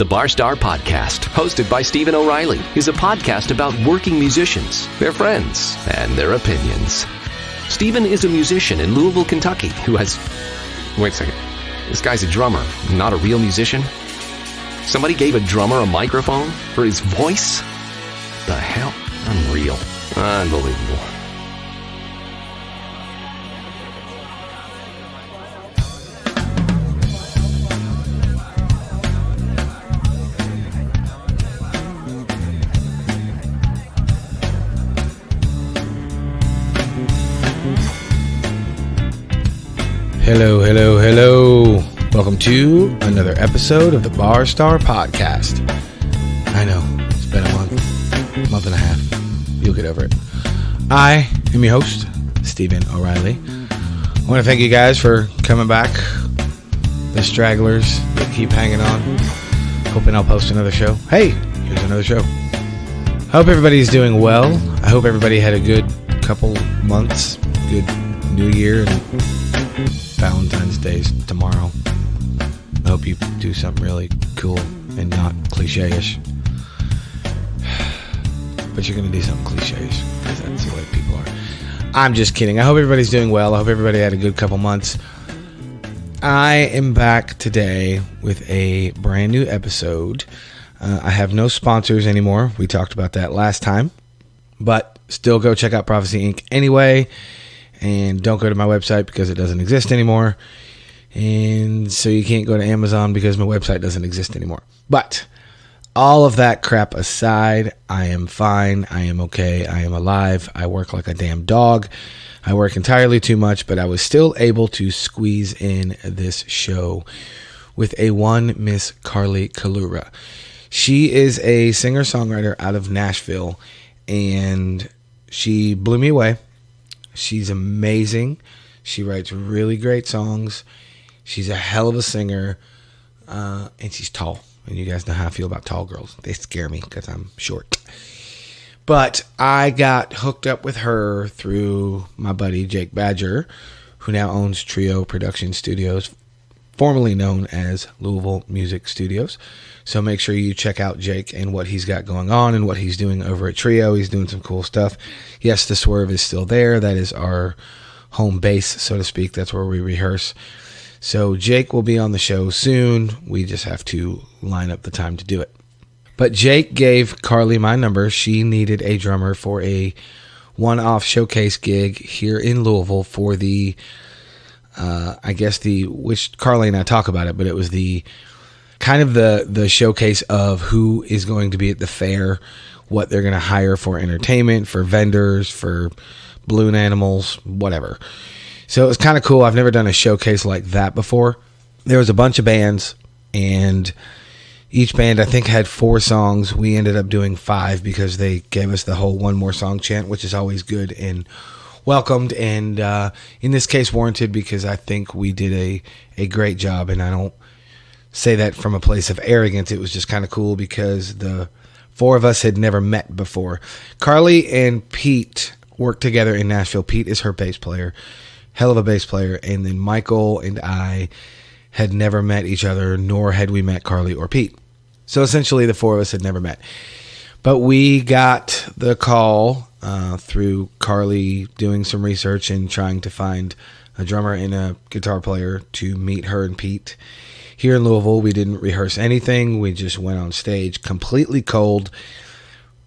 The Barstar Podcast, hosted by Stephen O'Reilly, is a podcast about working musicians, their friends, and their opinions. Stephen is a musician in Louisville, Kentucky, who has... Wait a second. This guy's a drummer, not a real musician? Somebody gave a drummer a microphone for his voice? The hell? Unreal. Unbelievable. Hello, hello, hello. Welcome to another episode of the Barstar Podcast. I know, it's been a month and a half. You'll get over it. I am your host, Stephen O'Reilly. I want to thank you guys for coming back. The stragglers that keep hanging on. Hoping I'll post another show. Hey, here's another show. I hope everybody's doing well. I hope everybody had a good couple months. Good New Year and Valentine's Day's tomorrow. I hope you do something really cool and not cliche-ish. But you're going to do something cliche-ish because that's the way people are. I'm just kidding. I hope everybody's doing well. I hope everybody had a good couple months. I am back today with a brand new episode. I have no sponsors anymore. We talked about that last time. But still go check out Prophecy Inc. anyway. And don't go to my website because it doesn't exist anymore. And so you can't go to Amazon because my website doesn't exist anymore. But all of that crap aside, I am fine. I am okay. I am alive. I work like a damn dog. I work entirely too much, but I was still able to squeeze in this show with a one Miss Carly Collura. She is a singer-songwriter out of Nashville, and she blew me away. She's amazing. She writes really great songs. She's a hell of a singer. And she's tall. And you guys know how I feel about tall girls. They scare me because I'm short. But I got hooked up with her through my buddy Jake Badger, who now owns Trio Production Studios, formerly known as Louisville Music Studios. So make sure you check out Jake and what he's got going on and what he's doing over at Trio. He's doing some cool stuff. Yes, the Swerve is still there. That is our home base, so to speak. That's where we rehearse. So Jake will be on the show soon. We just have to line up the time to do it. But Jake gave Carly my number. She needed a drummer for a one-off showcase gig here in Louisville for the, which Carly and I talk about it, but it was the kind of the showcase of who is going to be at the fair, what they're going to hire for entertainment, for vendors, for balloon animals, whatever. So it was kind of cool. I've never done a showcase like that before. There was a bunch of bands, and each band, I think, had 4 songs. We ended up doing 5 because they gave us the whole one more song chant, which is always good and welcomed, and in this case warranted, because I think we did a great job, and I don't say that from a place of arrogance. It was just kind of cool because the 4 of us had never met before. Carly and Pete worked together in Nashville. Pete is her bass player, hell of a bass player, and then Michael and I had never met each other, nor had we met Carly or Pete. So essentially the 4 of us had never met. But we got the call through Carly doing some research and trying to find a drummer and a guitar player to meet her and Pete here in Louisville. We didn't rehearse anything. We just went on stage completely cold,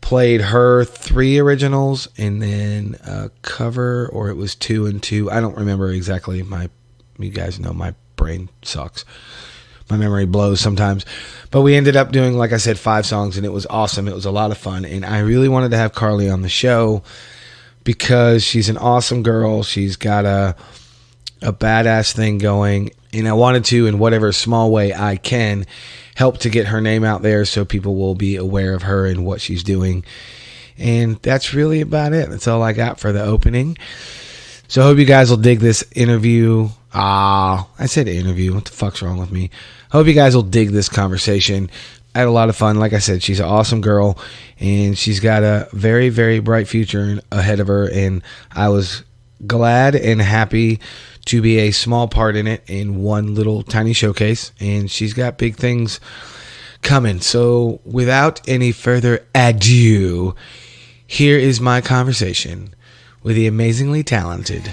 played her 3 originals and then a cover, or it was 2 and 2. I don't remember exactly. You guys know my brain sucks. My memory blows sometimes. But we ended up doing, like I said, 5 songs, and it was awesome. It was a lot of fun. And I really wanted to have Carly on the show because she's an awesome girl. She's got a badass thing going. And I wanted to, in whatever small way I can, help to get her name out there so people will be aware of her and what she's doing. And that's really about it. That's all I got for the opening. So I hope you guys will dig this interview. I said interview. What the fuck's wrong with me? I hope you guys will dig this conversation. I had a lot of fun. Like I said, she's an awesome girl, and she's got a very, very bright future ahead of her. And I was glad and happy to be a small part in it in one little tiny showcase. And she's got big things coming. So without any further ado, here is my conversation with the amazingly talented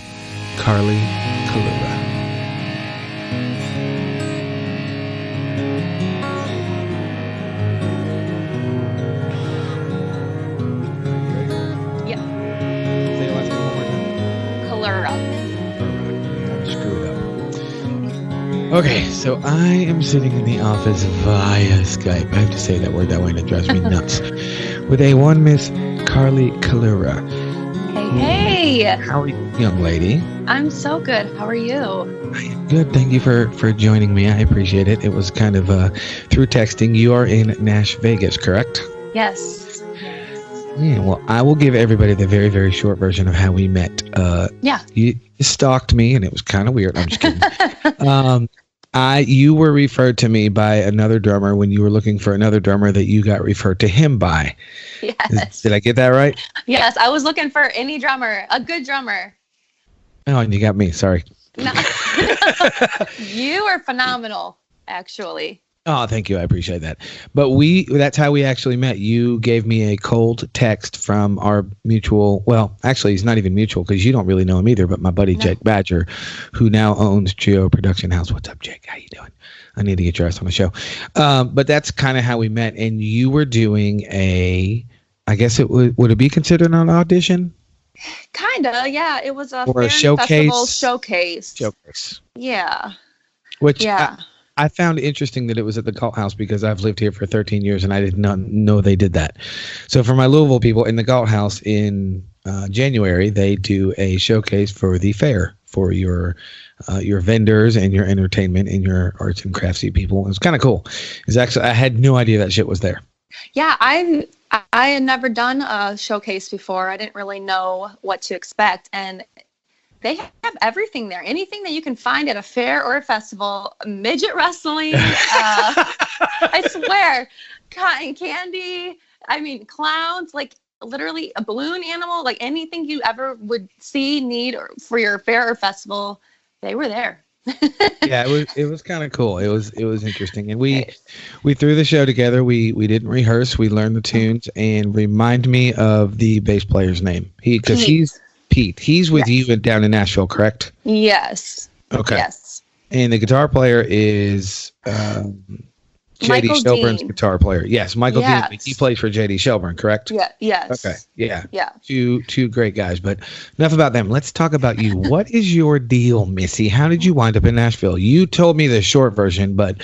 Carly Collura. Okay, so I am sitting in the office via Skype. I have to say that word that way and it drives me nuts. With a one Miss Carly Collura. Hey. How are you, young lady? I'm so good. How are you? I am good. Thank you for joining me. I appreciate it. It was kind of through texting. You are in Nashville, correct? Yes. Yeah, well, I will give everybody the very, very short version of how we met. You stalked me, and it was kind of weird. I'm just kidding. You were referred to me by another drummer when you were looking for another drummer that you got referred to him by. Yes. Did I get that right? Yes, I was looking for any drummer, a good drummer. Oh, and you got me. Sorry. No. You are phenomenal, actually. Oh, thank you. I appreciate that. But that's how we actually met. You gave me a cold text from our mutual, well, actually, he's not even mutual because you don't really know him either, but my buddy, Jake Badger, who now owns Geo Production House. What's up, Jake? How you doing? I need to get your ass on the show. But that's kind of how we met. And you were doing I guess would it be considered an audition? Kind of, yeah. It was a showcase. Showcase. Yeah. Which, yeah. I found it interesting that it was at the Galt House because I've lived here for 13 years and I did not know they did that. So for my Louisville people, in the Galt House in January, they do a showcase for the fair for your vendors and your entertainment and your arts and craftsy people. It was kind of cool. I had no idea that shit was there. Yeah, I had never done a showcase before. I didn't really know what to expect, and they have everything there. Anything that you can find at a fair or a festival. Midget wrestling. I swear. Cotton candy. I mean, clowns. Like literally a balloon animal. Like anything you ever would need for your fair or festival, they were there. Yeah, it was kind of cool. It was interesting, and we threw the show together. We didn't rehearse. We learned the tunes, and remind me of the bass player's name. He's Pete. He's with you down in Nashville, correct? Yes. Okay. Yes. And the guitar player is J.D. Shelburn's guitar player. Yes, Michael Dean. He plays for J.D. Shelburne, correct? Yeah. Yes. Okay. Yeah. Yeah. Two great guys. But enough about them. Let's talk about you. What is your deal, Missy? How did you wind up in Nashville? You told me the short version, but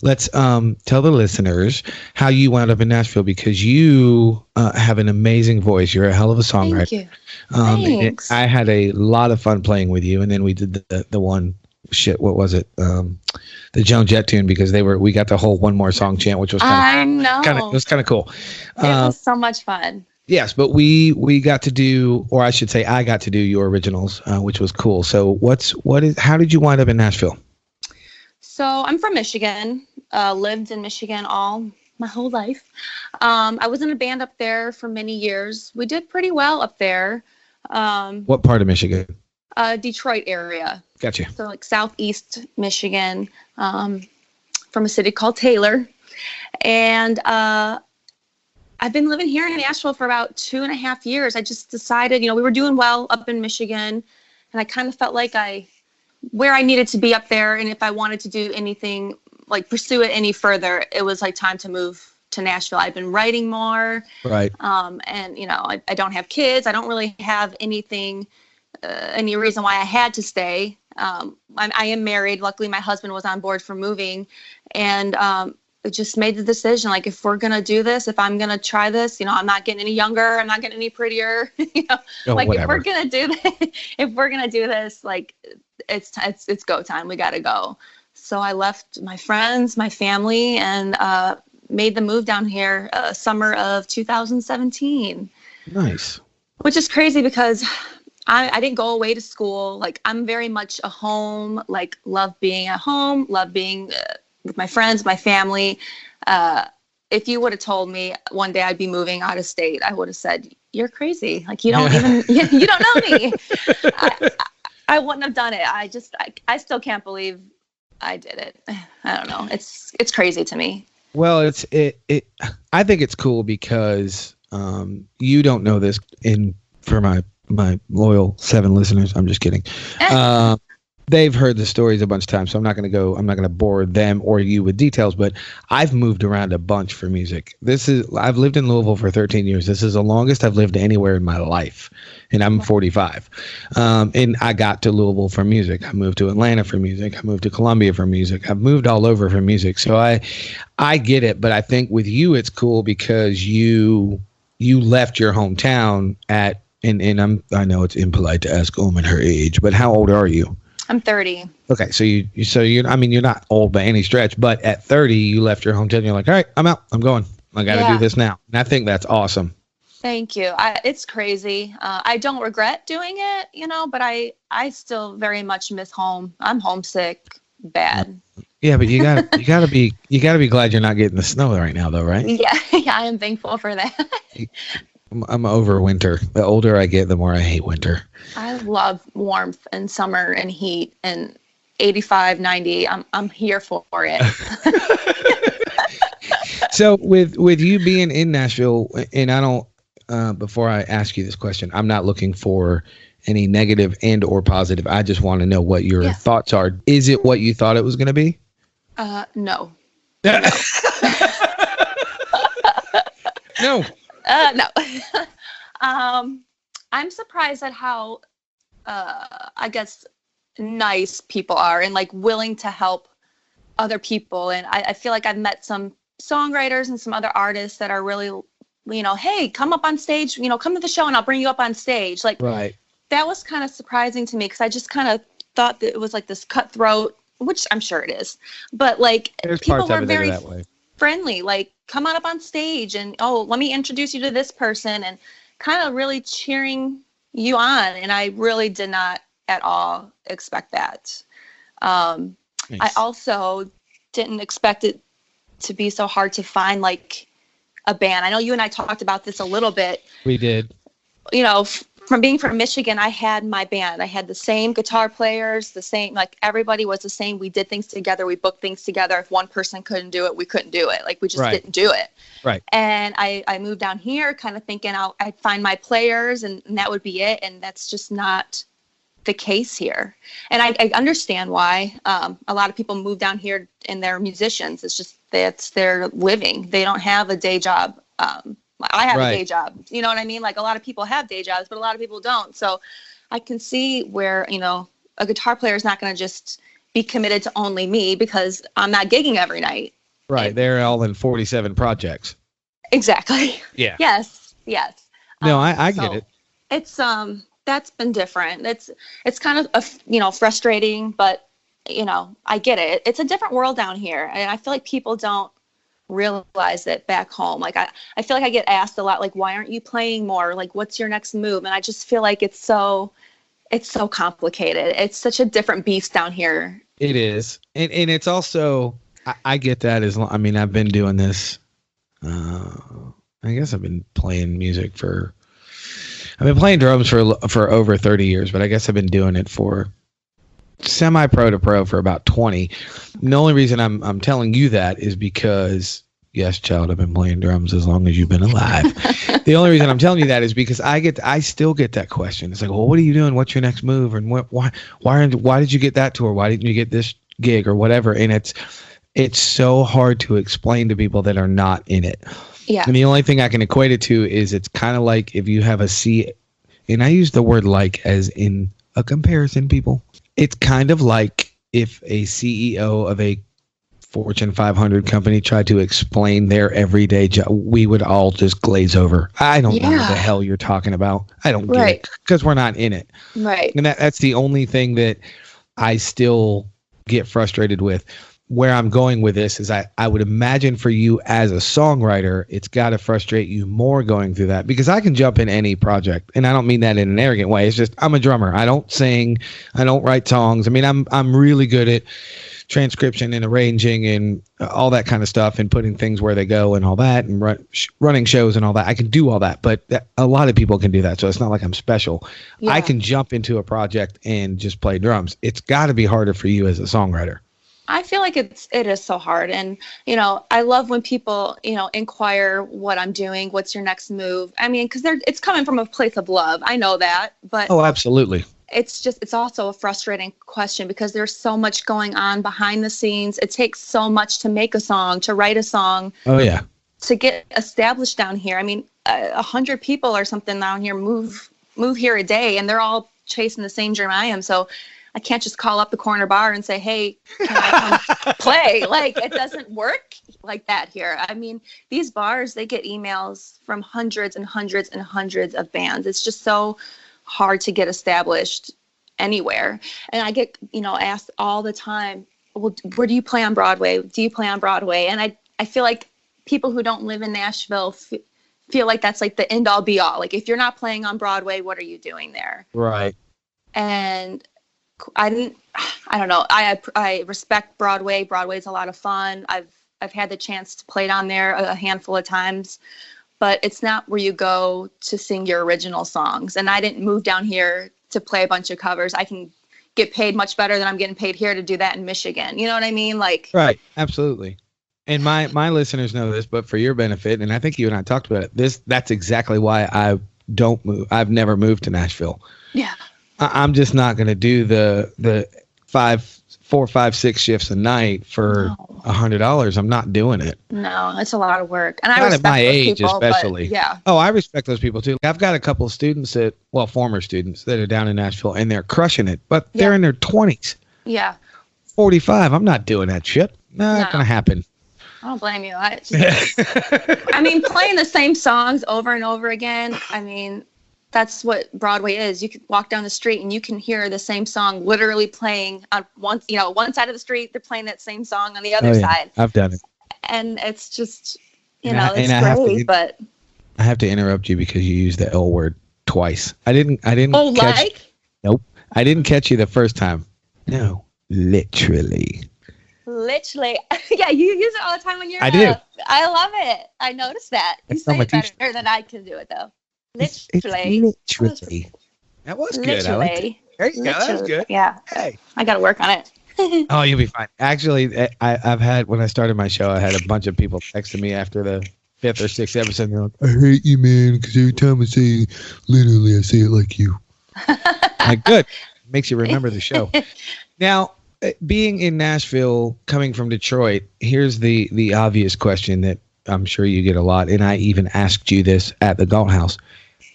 let's tell the listeners how you wound up in Nashville because you have an amazing voice. You're a hell of a songwriter. Thank you. Thanks. I had a lot of fun playing with you, and then we did the one. Shit, what was it? The Joan Jett tune because we got the whole one more song chant, which was it was kind of cool. It was so much fun. Yes, but we got to do, or I should say, I got to do your originals, which was cool. So how did you wind up in Nashville? So I'm from Michigan. Lived in Michigan all my whole life. I was in a band up there for many years. We did pretty well up there. What part of Michigan? Detroit area. Gotcha. So like southeast Michigan, from a city called Taylor. And I've been living here in Nashville for about 2.5 years. I just decided, we were doing well up in Michigan, and I kind of felt like where I needed to be up there, and if I wanted to do anything, like pursue it any further, it was like time to move to Nashville. I've been writing more. Right. And, I don't have kids. I don't really have anything, any reason why I had to stay. I am married. Luckily, my husband was on board for moving, and just made the decision, like, if we're going to do this, if I'm going to try this, I'm not getting any younger, I'm not getting any prettier, like whatever. If we're going to do this, like it's go time. We got to go. So I left my friends, my family, and made the move down here summer of 2017. Nice. Which is crazy because I didn't go away to school. Like, I'm very much a home, like, love being at home, love being with my friends, my family. If you would have told me one day I'd be moving out of state, I would have said, you're crazy. Like, you don't even, you don't know me. I wouldn't have done it. I still can't believe I did it. I don't know. It's crazy to me. Well, I think it's cool because you don't know this, for my loyal 7 listeners, I'm just kidding. They've heard the stories a bunch of times, so I'm not going to bore them or you with details, but I've moved around a bunch for music. I've lived in Louisville for 13 years. This is the longest I've lived anywhere in my life, and I'm 45. And I got to Louisville for music. I moved to Atlanta for music. I moved to Columbia for music. I've moved all over for music. So I get it, but I think with you, it's cool because you left your hometown and I know it's impolite to ask a woman her age, but how old are you? I'm 30. Okay, so you're not old by any stretch, but at 30 you left your hometown. You're like, all right, I'm out. I'm going. I got to do this now. And I think that's awesome. Thank you. It's crazy. I don't regret doing it, but I still very much miss home. I'm homesick bad. Yeah, but you gotta be glad you're not getting the snow right now, though, right? Yeah, I am thankful for that. I'm over winter. The older I get, the more I hate winter. I love warmth and summer and heat and 85, 90. I'm here for it. So with you being in Nashville, and I don't, before I ask you this question, I'm not looking for any negative and or positive. I just want to know what your thoughts are. Is it what you thought it was going to be? No. No. No. I'm surprised at how, I guess, nice people are and like willing to help other people. And I feel like I've met some songwriters and some other artists that are really, hey, come up on stage, come to the show and I'll bring you up on stage. Like, right. That was kind of surprising to me because I just kind of thought that it was like this cutthroat, which I'm sure it is. But like, people were very friendly, like, come on up on stage and, let me introduce you to this person, and kind of really cheering you on. And I really did not at all expect that. Nice. I also didn't expect it to be so hard to find like a band. I know you and I talked about this a little bit. We did. From being from Michigan, I had my band. I had the same guitar players, the same, like everybody was the same. We did things together. We booked things together. If one person couldn't do it, we couldn't do it. Like we just didn't do it. Right. And I moved down here kind of thinking I'd find my players and that would be it. And that's just not the case here. And I understand why a lot of people move down here and they're musicians. It's just that's their living. They don't have a day job. I have a day job. You know what I mean? Like a lot of people have day jobs, but a lot of people don't. So I can see where, a guitar player is not going to just be committed to only me because I'm not gigging every night. Right. They're all in 47 projects. Exactly. Yeah. Yes. No, I get it. It's, that's been different. It's kind of, frustrating, but, I get it. It's a different world down here. And I feel like people don't realize it back home. Like I feel like I get asked a lot, like, why aren't you playing more? Like, what's your next move? And I just feel like it's so complicated. It's such a different beast down here. It is. And it's also, I get that I've been doing this. I guess I've been playing music I've been playing drums for over 30 years, but I guess I've been doing it for semi-pro to pro for about 20. And the only reason I'm telling you that is because, yes, child, I've been playing drums as long as you've been alive. The only reason I'm telling you that is because I still get that question. It's like, well, what are you doing? What's your next move? And why did you get that tour? Why didn't you get this gig or whatever? And it's so hard to explain to people that are not in it. Yeah. And the only thing I can equate it to is it's kind of like if you have and I use the word like as in a comparison, people. It's kind of like if a CEO of a Fortune 500 company tried to explain their everyday job, we would all just glaze over. I don't know what the hell you're talking about. I don't get it because we're not in it. Right. And that's the only thing that I still get frustrated with. Where I'm going with this is I would imagine for you as a songwriter, it's got to frustrate you more going through that because I can jump in any project, and I don't mean that in an arrogant way. It's just I'm a drummer. I don't sing. I don't write songs. I mean, I'm really good at transcription and arranging and all that kind of stuff and putting things where they go and all that and running shows and all that. I can do all that, but a lot of people can do that, so it's not like I'm special. I can jump into a project and just play drums. It's got to be harder for you as a songwriter. I feel like it is so hard. And, I love when people, inquire what I'm doing, what's your next move. I mean, because it's coming from a place of love. I know that, but Oh, absolutely. it's also a frustrating question because there's so much going on behind the scenes. It takes so much to make a song, to write a song. Oh, yeah. To get established down here. I mean, 100 people or something down here move here a day, and they're all chasing the same dream I am. So I can't just call up the corner bar and say, hey, can I come play? Like, it doesn't work like that here. I mean, these bars, they get emails from hundreds and hundreds and hundreds of bands. It's just so hard to get established anywhere. And I get, asked all the time, well, where do you play on Broadway? Do you play on Broadway? And I feel like people who don't live in Nashville feel like that's like the end all be all. Like, if you're not playing on Broadway, what are you doing there? Right. And I don't know. I respect Broadway. Broadway's a lot of fun. I've had the chance to play down there a handful of times, but it's not where you go to sing your original songs. And I didn't move down here to play a bunch of covers. I can get paid much better than I'm getting paid here to do that in Michigan. You know what I mean? Like, right. Absolutely. And my listeners know this, but for your benefit, and I think you and I talked about it, that's exactly why I don't move. I've never moved to Nashville. Yeah. I'm just not going to do the 4, 5, 6 shifts a night for $100. I'm not doing it. No, it's a lot of work. And I not respect at my those age, people, especially. Yeah. Oh, I respect those people too. I've got a couple of students former students that are down in Nashville, and they're crushing it, but they're in their 20s. Yeah. 45. I'm not doing that shit. Not going to happen. I don't blame you. I mean, playing the same songs over and over again. I mean, that's what Broadway is. You can walk down the street and you can hear the same song literally playing on one side of the street. They're playing that same song on the other side. I've done it. And it's just, it's great, but I have to interrupt you because you used the L word twice. I didn't Oh, catch. Nope. I didn't catch you the first time. No, literally. Literally. Yeah, you use it all the time when you're I do. I love it. I noticed that. You say it better than I can do it, though. Literally. It's literally. That was good. I liked it. There you go. That was good. Yeah. Hey. I got to work on it. Oh, you'll be fine. Actually, I've had, when I started my show, I had a bunch of people texting me after the 5th or 6th episode. They're like, I hate you, man, because every time I say it, literally, I say it like you. Like, good. Makes you remember the show. Now, being in Nashville, coming from Detroit, here's the obvious question that I'm sure you get a lot, and I even asked you this at the Galt House.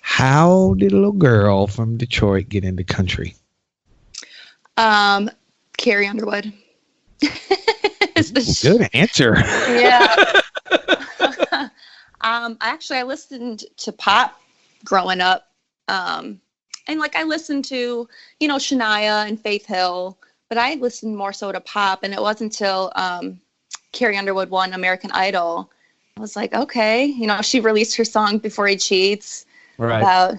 How did a little girl from Detroit get into country? Carrie Underwood. Good answer. Yeah. Actually, I listened to pop growing up. And I listened to, Shania and Faith Hill, but I listened more so to pop. And it wasn't until Carrie Underwood won American Idol. I was like, okay, she released her song Before He Cheats about,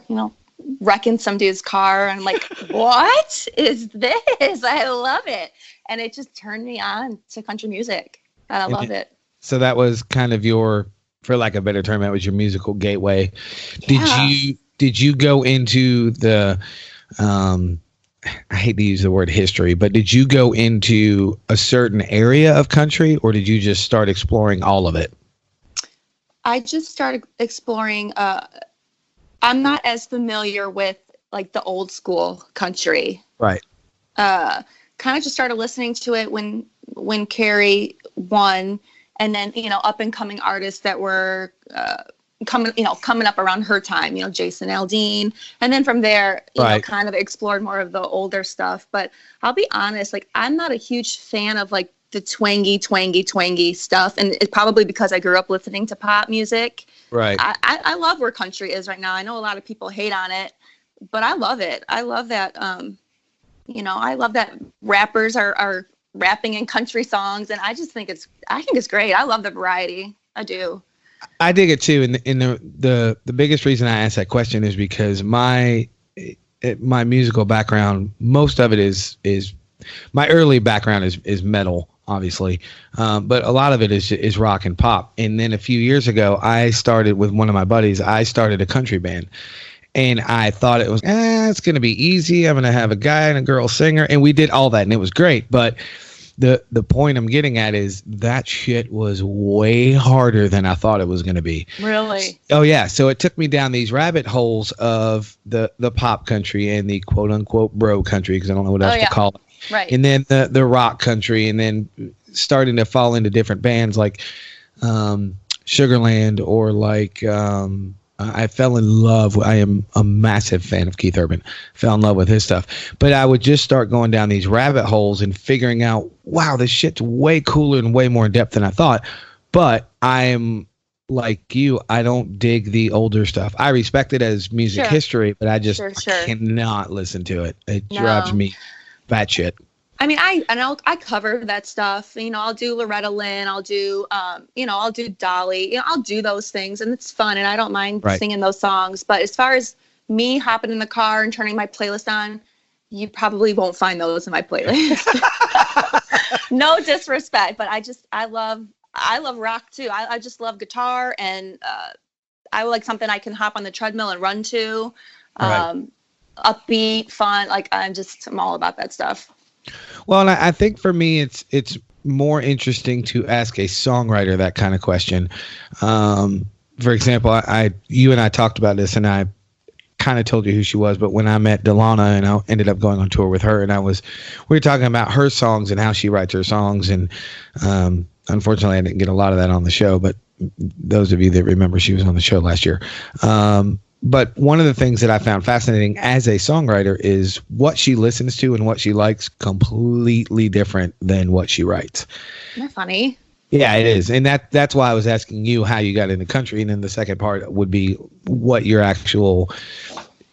wrecking some dude's car. And I'm like, what is this? I love it. And it just turned me on to country music. And I love it. So that was kind of your, for lack of a better term, that was your musical gateway. Yeah. Did you go into the, I hate to use the word history, but did you go into a certain area of country, or did you just start exploring all of it? I just started exploring. I'm not as familiar with the old school country. Right. Kind of just started listening to it when Carrie won, and then up and coming artists that were coming up around her time. Jason Aldean, and then from there, kind of explored more of the older stuff. But I'll be honest, I'm not a huge fan of the twangy stuff, and it's probably because I grew up listening to pop music. Right. I love where country is right now. I know a lot of people hate on it, but I love it. I love that. I love that rappers are rapping in country songs, and I think it's great. I love the variety. I do. I dig it too, and the biggest reason I ask that question is because my musical background, most of it is my early background is metal, obviously, but a lot of it is rock and pop. And then a few years ago, I started with one of my buddies. I started a country band, and I thought it was it's going to be easy. I'm going to have a guy and a girl singer, and we did all that, and it was great. But the point I'm getting at is that shit was way harder than I thought it was going to be. Really? Oh yeah. So it took me down these rabbit holes of the pop country and the quote unquote bro country, because I don't know what else to call it. Right. And then the rock country, and then starting to fall into different bands like Sugarland, or like I fell in love. I am a massive fan of Keith Urban. Fell in love with his stuff. But I would just start going down these rabbit holes and figuring out, wow, this shit's way cooler and way more in depth than I thought. But I am like you. I don't dig the older stuff. I respect it as music history, but I just I cannot listen to it. It drives me batshit. I mean, I cover that stuff. You know, I'll do Loretta Lynn. I'll do, I'll do Dolly. You know, I'll do those things, and it's fun, and I don't mind singing those songs. But as far as me hopping in the car and turning my playlist on, you probably won't find those in my playlist. No disrespect, but I love rock too. I just love guitar, and I like something I can hop on the treadmill and run to. Upbeat, fun. Like I'm all about that stuff. Well, and I think for me, it's more interesting to ask a songwriter that kind of question. For example, you and I talked about this, and I kind of told you who she was. But when I met Delana, and I ended up going on tour with her, and we were talking about her songs and how she writes her songs. And unfortunately, I didn't get a lot of that on the show. But those of you that remember, she was on the show last year. But one of the things that I found fascinating as a songwriter is what she listens to and what she likes completely different than what she writes. Isn't that funny? Yeah, it is. And that's why I was asking you how you got into country. And then the second part would be what your actual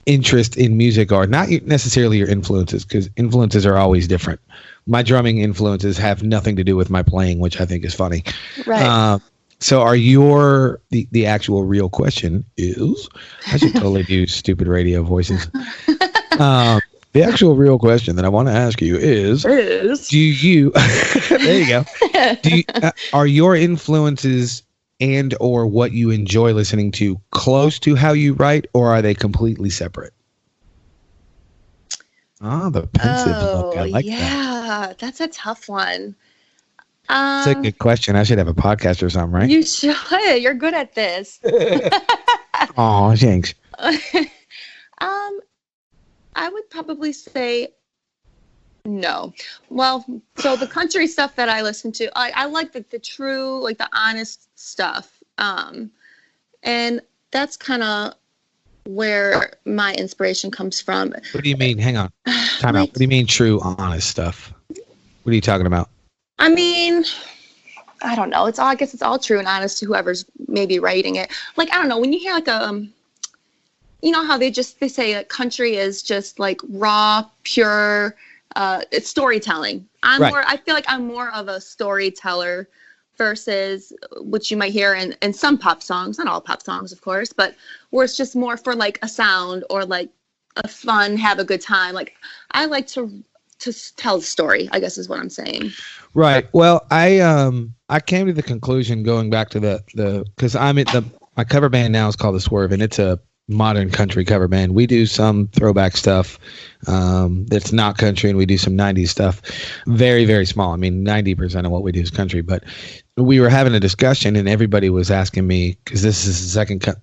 interest in music are. Not necessarily your influences, because influences are always different. My drumming influences have nothing to do with my playing, which I think is funny. Right. So are the actual real question is, I should totally do stupid radio voices. The actual real question that I want to ask you is do you, there you go. Are your influences and or what you enjoy listening to close to how you write, or are they completely separate? The pensive look. I like that. Yeah, that's a tough one. That's a good question. I should have a podcast or something, right? You should. You're good at this. Oh, thanks. I would probably say no. Well, so the country stuff that I listen to, I like the true, like the honest stuff. And that's kind of where my inspiration comes from. What do you mean? Hang on. Time out. What do you mean true, honest stuff? What are you talking about? I mean, I don't know. I guess it's all true and honest to whoever's maybe writing it. Like, I don't know, when you hear like you know how they say that country is just like raw, pure, it's storytelling. I feel like I'm more of a storyteller versus what you might hear in some pop songs, not all pop songs, of course, but where it's just more for like a sound or like a fun, have a good time. Like I like to tell the story, I guess is what I'm saying. Right. Well, I came to the conclusion going back to because I'm at my cover band now is called The Swerve, and it's a modern country cover band. We do some throwback stuff that's not country, and we do some 90s stuff. Very, very small. I mean, 90% of what we do is country. But we were having a discussion, and everybody was asking me, because this is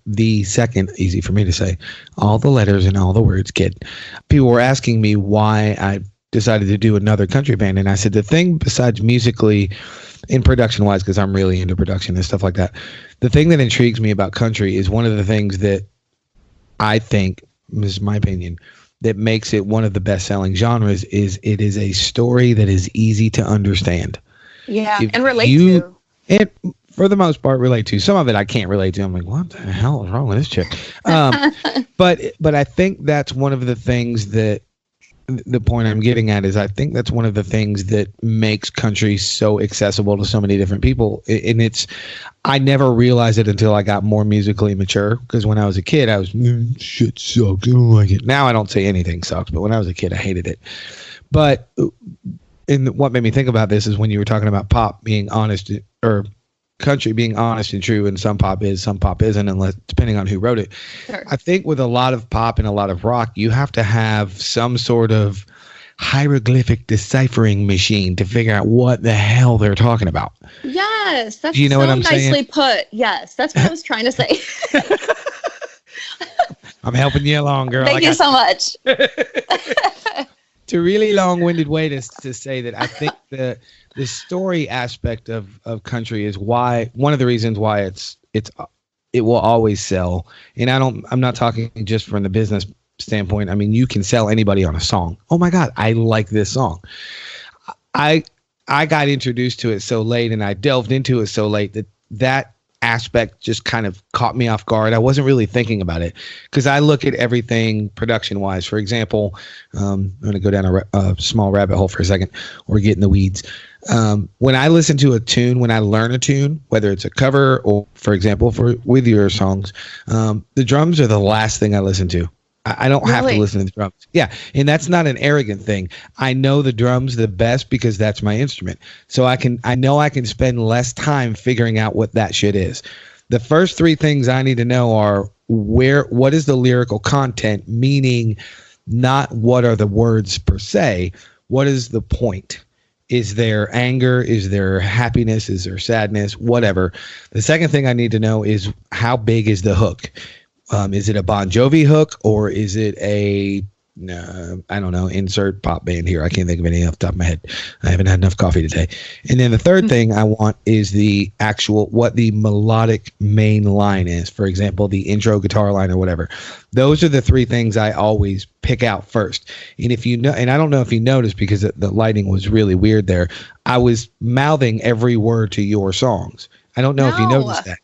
the second, easy for me to say, all the letters and all the words, kid. People were asking me why I decided to do another country band. And I said, the thing besides musically and production wise, because I'm really into production and stuff like that, the thing that intrigues me about country is one of the things that I think, this is my opinion, that makes it one of the best selling genres is it is a story that is easy to understand. Yeah. And relate to. And for the most part relate to. Some of it I can't relate to. I'm like, what the hell is wrong with this chick? But I think that's one of the things that the point I'm getting at is I think that's one of the things that makes country so accessible to so many different people. And I never realized it until I got more musically mature, because when I was a kid, I was, shit sucks, I don't like it. Now I don't say anything sucks, but when I was a kid, I hated it. But what made me think about this is when you were talking about pop being honest, or country being honest and true, and some pop is, some pop isn't, unless depending on who wrote it. Sure. I think with a lot of pop and a lot of rock, you have to have some sort of hieroglyphic deciphering machine to figure out what the hell they're talking about. Yes, that's Do you know so what I'm nicely saying? put. Yes, that's what I was trying to say. I'm helping you along, girl. Thank you so much. It's a really long-winded way to say that I think the story aspect of country is why one of the reasons why it will always sell. And I'm not talking just from the business standpoint. I mean, you can sell anybody on a song. Oh my God, I like this song. I got introduced to it so late, and I delved into it so late that aspect just kind of caught me off guard. I wasn't really thinking about it because I look at everything production wise. For example, I'm going to go down a small rabbit hole for a second or get in the weeds. When I listen to a tune, when I learn a tune, whether it's a cover or, for example, with your songs, the drums are the last thing I listen to. I don't have to listen to the drums. Yeah. And that's not an arrogant thing. I know the drums the best because that's my instrument. So I know I can spend less time figuring out what that shit is. The first three things I need to know are what is the lyrical content, meaning not what are the words per se. What is the point? Is there anger? Is there happiness? Is there sadness? Whatever. The second thing I need to know is how big is the hook? Is it a Bon Jovi hook or is it a, I don't know, insert pop band here. I can't think of any off the top of my head. I haven't had enough coffee today. And then the third thing I want is the what the melodic main line is. For example, the intro guitar line or whatever. Those are the three things I always pick out first. And and I don't know if you noticed because the lighting was really weird there. I was mouthing every word to your songs. I don't know if you noticed that.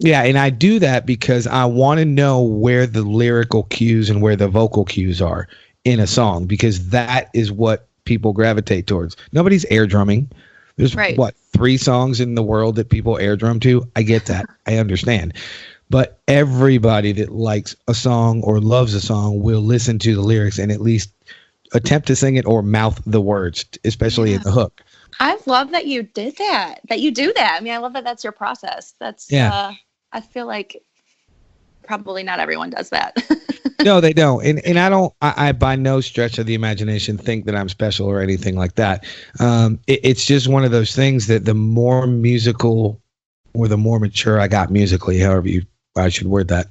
Yeah, and I do that because I want to know where the lyrical cues and where the vocal cues are in a song, because that is what people gravitate towards. Nobody's air drumming. There's 3 songs in the world that people air drum to. I get that. I understand. But everybody that likes a song or loves a song will listen to the lyrics and at least attempt to sing it or mouth the words, especially in the hook. I love that you did that you do that. I mean, I love that that's your process. That's, I feel like probably not everyone does that. No, they don't. And I by no stretch of the imagination think that I'm special or anything like that. It's just one of those things that the more musical or the more mature I got musically, however I should word that,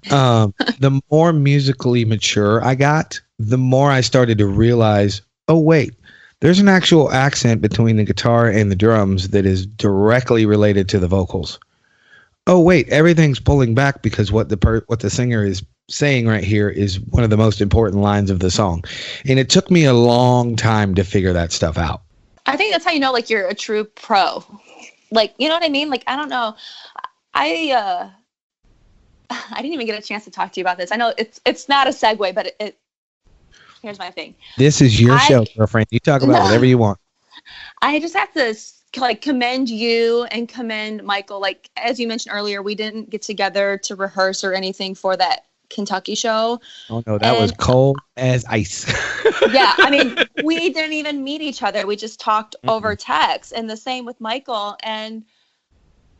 the more musically mature I got, the more I started to realize, oh, wait, there's an actual accent between the guitar and the drums that is directly related to the vocals. Oh, wait, everything's pulling back because what the singer is saying right here is one of the most important lines of the song. And it took me a long time to figure that stuff out. I think that's how you know, like, you're a true pro. Like, you know what I mean? Like, I don't know. I didn't even get a chance to talk to you about this. I know it's not a segue, but here's my thing. This is your show, girlfriend. You talk about whatever you want. I just have to commend you and commend Michael. Like, as you mentioned earlier, we didn't get together to rehearse or anything for that Kentucky show. Oh no, that was cold as ice. Yeah, I mean, we didn't even meet each other. We just talked over text, and the same with Michael. And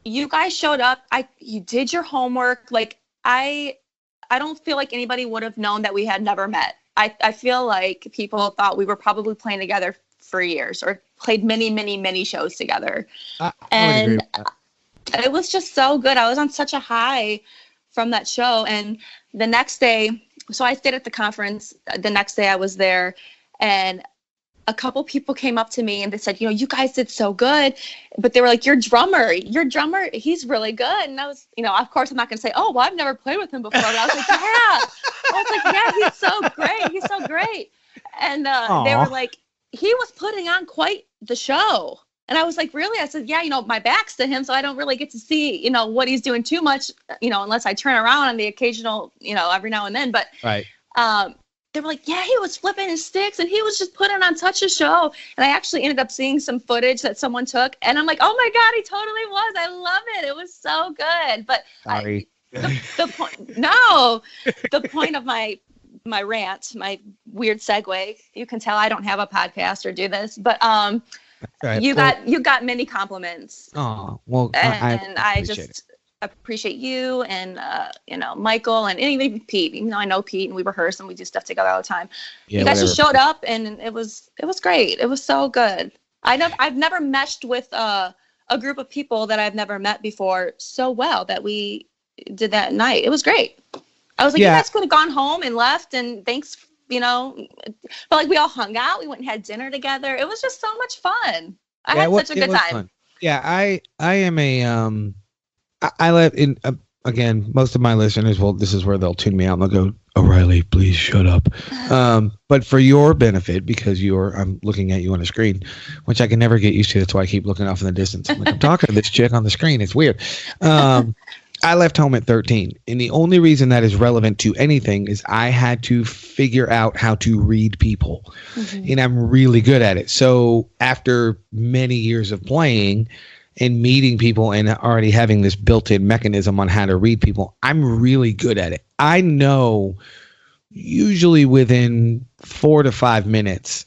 you guys showed up. You did your homework. Like, I don't feel like anybody would have known that we had never met. I feel like people thought we were probably playing together for years or played many, many, many shows together. And it was just so good. I was on such a high from that show. And the next day, so I stayed at the conference. The next day I was there, and a couple people came up to me and they said, you know, you guys did so good, but they were like, your drummer, he's really good. And I was, you know, of course I'm not going to say, oh, well, I've never played with him before. But I was like, he's so great. He's so great. And they were like, he was putting on quite the show. And I was like, really? I said, yeah, you know, my back's to him, so I don't really get to see, you know, what he's doing too much, you know, unless I turn around on the occasional, you know, every now and then. But they were like, yeah, he was flipping his sticks and he was just putting on such a show. And I actually ended up seeing some footage that someone took. And I'm like, oh my God, he totally was. I love it. It was so good. But sorry. The point of my rant, my weird segue, you can tell I don't have a podcast or do this, but you got many compliments. Oh, well, and I appreciate you and, Michael and even Pete, even though I know Pete and we rehearse and we do stuff together all the time. Yeah, you guys whatever. just showed up and it was great. It was so good. I've never meshed with a group of people that I've never met before so well that we did that night. It was great. I was like, you guys could have gone home and left and thanks, but like we all hung out. We went and had dinner together. It was just so much fun. I had such a good time. Fun. Yeah, I am I let in again. Most of my listeners this is where they'll tune me out and they'll go, O'Reilly, please shut up. But for your benefit, because I'm looking at you on the screen, which I can never get used to. That's why I keep looking off in the distance. I'm like, I'm talking to this chick on the screen. It's weird. I left home at 13. And the only reason that is relevant to anything is I had to figure out how to read people. Mm-hmm. And I'm really good at it. So after many years of playing and meeting people and already having this built-in mechanism on how to read people, I'm really good at it. I know usually within 4 to 5 minutes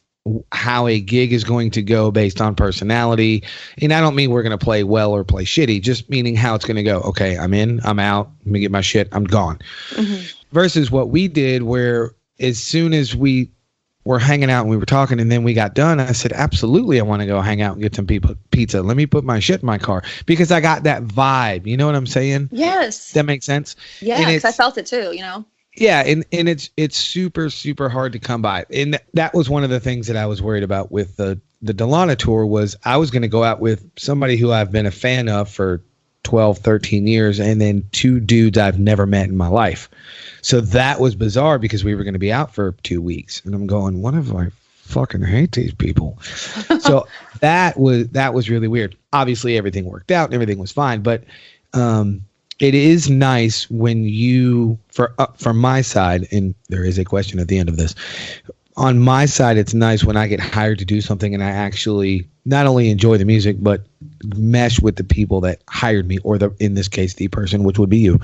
how a gig is going to go based on personality. And I don't mean we're going to play well or play shitty, just meaning how it's going to go. Okay, I'm in, I'm out, let me get my shit, I'm gone. Mm-hmm. Versus what we did where as soon as we were hanging out and we were talking and then we got done, I said, absolutely, I want to go hang out and get some pizza. Let me put my shit in my car because I got that vibe. You know what I'm saying? Yes. That makes sense? Yeah, because I felt it too, Yeah, and it's super, super hard to come by. And that was one of the things that I was worried about with the Delana tour was I was going to go out with somebody who I've been a fan of for 12, 13 years and then 2 dudes I've never met in my life. So that was bizarre because we were going to be out for 2 weeks. And I'm going, what if I fucking hate these people? So that was really weird. Obviously, everything worked out and everything was fine. But it is nice when you, from my side, and there is a question at the end of this, on my side, it's nice when I get hired to do something and I actually not only enjoy the music, but mesh with the people that hired me, or in this case, the person, which would be you,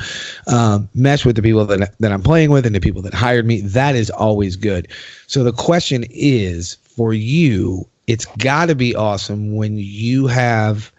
mesh with the people that I'm playing with and the people that hired me. That is always good. So the question is, for you, it's got to be awesome when you have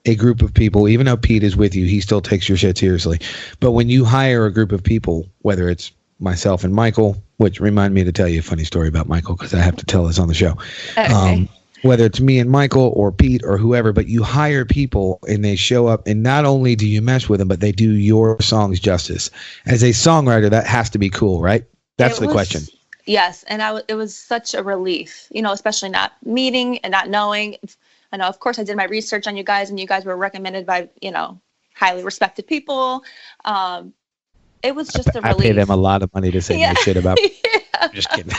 a group of people, even though Pete is with you, he still takes your shit seriously. But when you hire a group of people, whether it's myself and Michael, which remind me to tell you a funny story about Michael because I have to tell this on the show. Okay. Whether it's me and Michael or Pete or whoever, but you hire people and they show up and not only do you mesh with them, but they do your songs justice. As a songwriter, that has to be cool, right? That's the question. Yes. And it was such a relief, especially not meeting and not knowing. I know, of course, I did my research on you guys and you guys were recommended by, highly respected people. It was just a relief. I pay them a lot of money to say no shit about. Yeah. I'm just kidding.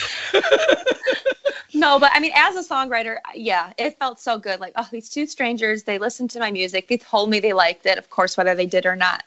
No, but I mean, as a songwriter, yeah, it felt so good. Like, oh, these 2 strangers, they listened to my music. They told me they liked it. Of course, whether they did or not,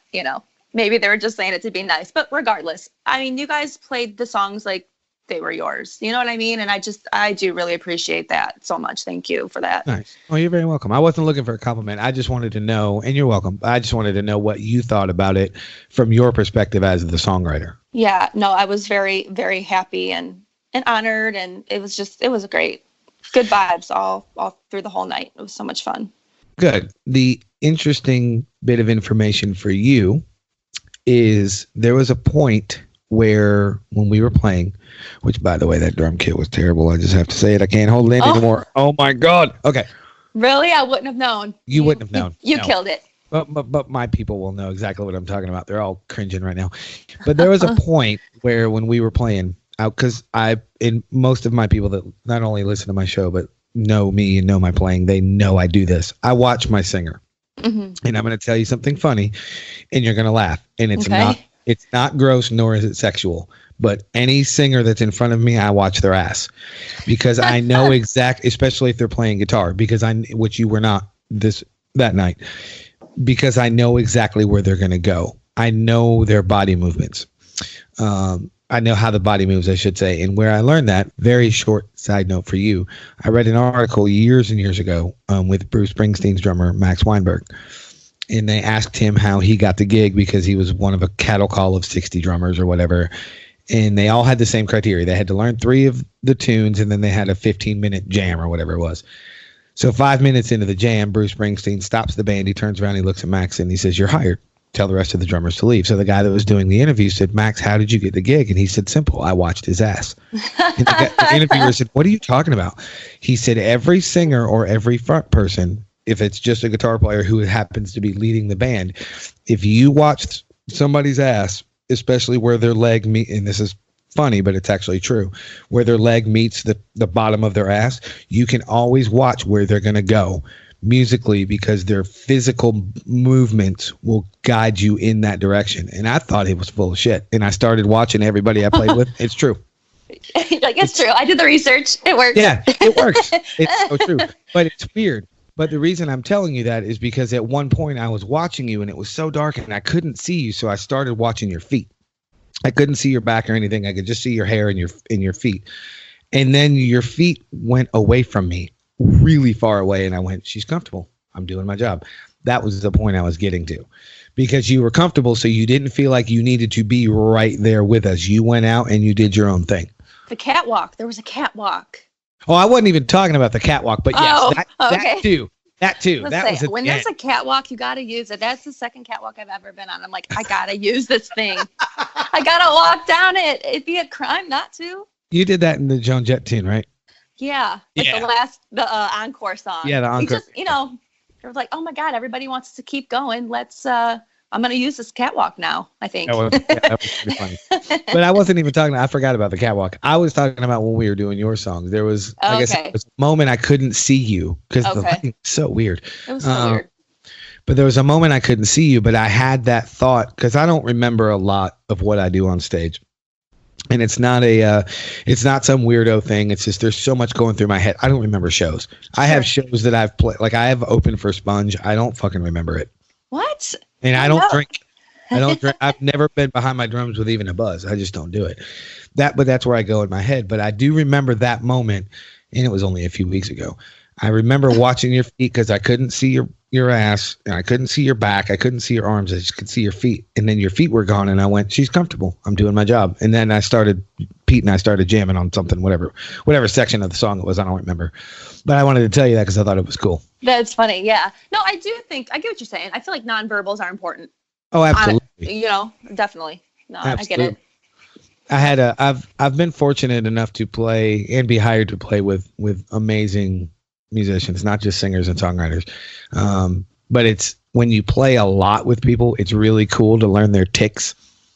maybe they were just saying it to be nice. But regardless, I mean, you guys played the songs like they were yours. You know what I mean? And I do really appreciate that so much. Thank you for that. Nice. Oh, you're very welcome. I wasn't looking for a compliment. I just wanted to know, and you're welcome. I just wanted to know what you thought about it from your perspective as the songwriter. Yeah, no, I was very, very happy and honored. And it was great. Good vibes all through the whole night. It was so much fun. Good. The interesting bit of information for you is there was a point where when we were playing, which by the way, that drum kit was terrible. I just have to say it. I can't hold it in anymore. Oh my God. Okay. Really? I wouldn't have known. You wouldn't have known. You killed it. But my people will know exactly what I'm talking about. They're all cringing right now. But there was a point where when we were playing out, because most of my people that not only listen to my show, but know me and know my playing, they know I do this. I watch my singer. Mm-hmm. And I'm going to tell you something funny and you're going to laugh. And it's not gross, nor is it sexual. But any singer that's in front of me, I watch their ass because I know especially if they're playing guitar, which you were not that night, because I know exactly where they're going to go. I know their body movements. I know how the body moves, I should say. And where I learned that, very short side note for you, I read an article years and years ago with Bruce Springsteen's drummer, Max Weinberg. And they asked him how he got the gig because he was one of a cattle call of 60 drummers or whatever. And they all had the same criteria. They had to learn 3 of the tunes and then they had a 15-minute jam or whatever it was. So 5 minutes into the jam, Bruce Springsteen stops the band. He turns around, he looks at Max and he says, "You're hired." tell the rest of the drummers to leave. So the guy that was doing the interview said, Max, how did you get the gig? And he said, simple. I watched his ass. And the interviewer said, what are you talking about? He said, every singer or every front person, if it's just a guitar player who happens to be leading the band, if you watch somebody's ass, especially where their leg meet, and this is funny, but it's actually true, where their leg meets the bottom of their ass, you can always watch where they're going to go musically, because their physical movements will guide you in that direction. And I thought it was full of shit. And I started watching everybody I played with. It's true. Like, it's true. I did the research. It works. Yeah, it works. It's so true. But it's weird. But the reason I'm telling you that is because at one point I was watching you and it was so dark and I couldn't see you. So I started watching your feet. I couldn't see your back or anything. I could just see your hair and your feet. And then your feet went away from me, really far away, and I went, she's comfortable. I'm doing my job. That was the point I was getting to, because you were comfortable, so you didn't feel like you needed to be right there with us. You went out and you did your own thing. The catwalk. There was a catwalk. Oh, I wasn't even talking about the catwalk, but yes, okay. that too. That too. When there's a catwalk, you got to use it. That's the second catwalk I've ever been on. I'm like, I got to use this thing. I got to walk down it. It'd be a crime not to. You did that in the Joan Jett tune, right? Yeah. Like the encore song. Yeah, the encore. It was like, oh my God, everybody wants to keep going. Let's, I'm going to use this catwalk now, I think. That was pretty funny. But I wasn't even talking, I forgot about the catwalk. I was talking about when we were doing your songs. There was, like I said, there was a moment I couldn't see you because the lighting was so weird. It was so weird. But there was a moment I couldn't see you, but I had that thought because I don't remember a lot of what I do on stage. And it's not some weirdo thing. It's just there's so much going through my head. I don't remember shows. I have shows that I've played. Like I have opened for Sponge. I don't fucking remember it. What? And I don't drink. I don't drink. I've never been behind my drums with even a buzz. I just don't do it. But that's where I go in my head. But I do remember that moment, and it was only a few weeks ago. I remember watching your feet because I couldn't see your ass, and I couldn't see your back. I couldn't see your arms. I just could see your feet. And then your feet were gone, and I went, she's comfortable. I'm doing my job. And then Pete and I started jamming on something, whatever section of the song it was. I don't remember. But I wanted to tell you that because I thought it was cool. That's funny. Yeah. No, I do think, I get what you're saying. I feel like nonverbals are important. Oh, absolutely. Definitely. No, absolutely. I get it. I've been fortunate enough to play and be hired to play with amazing musicians, not just singers and songwriters. But it's when you play a lot with people, it's really cool to learn their tics,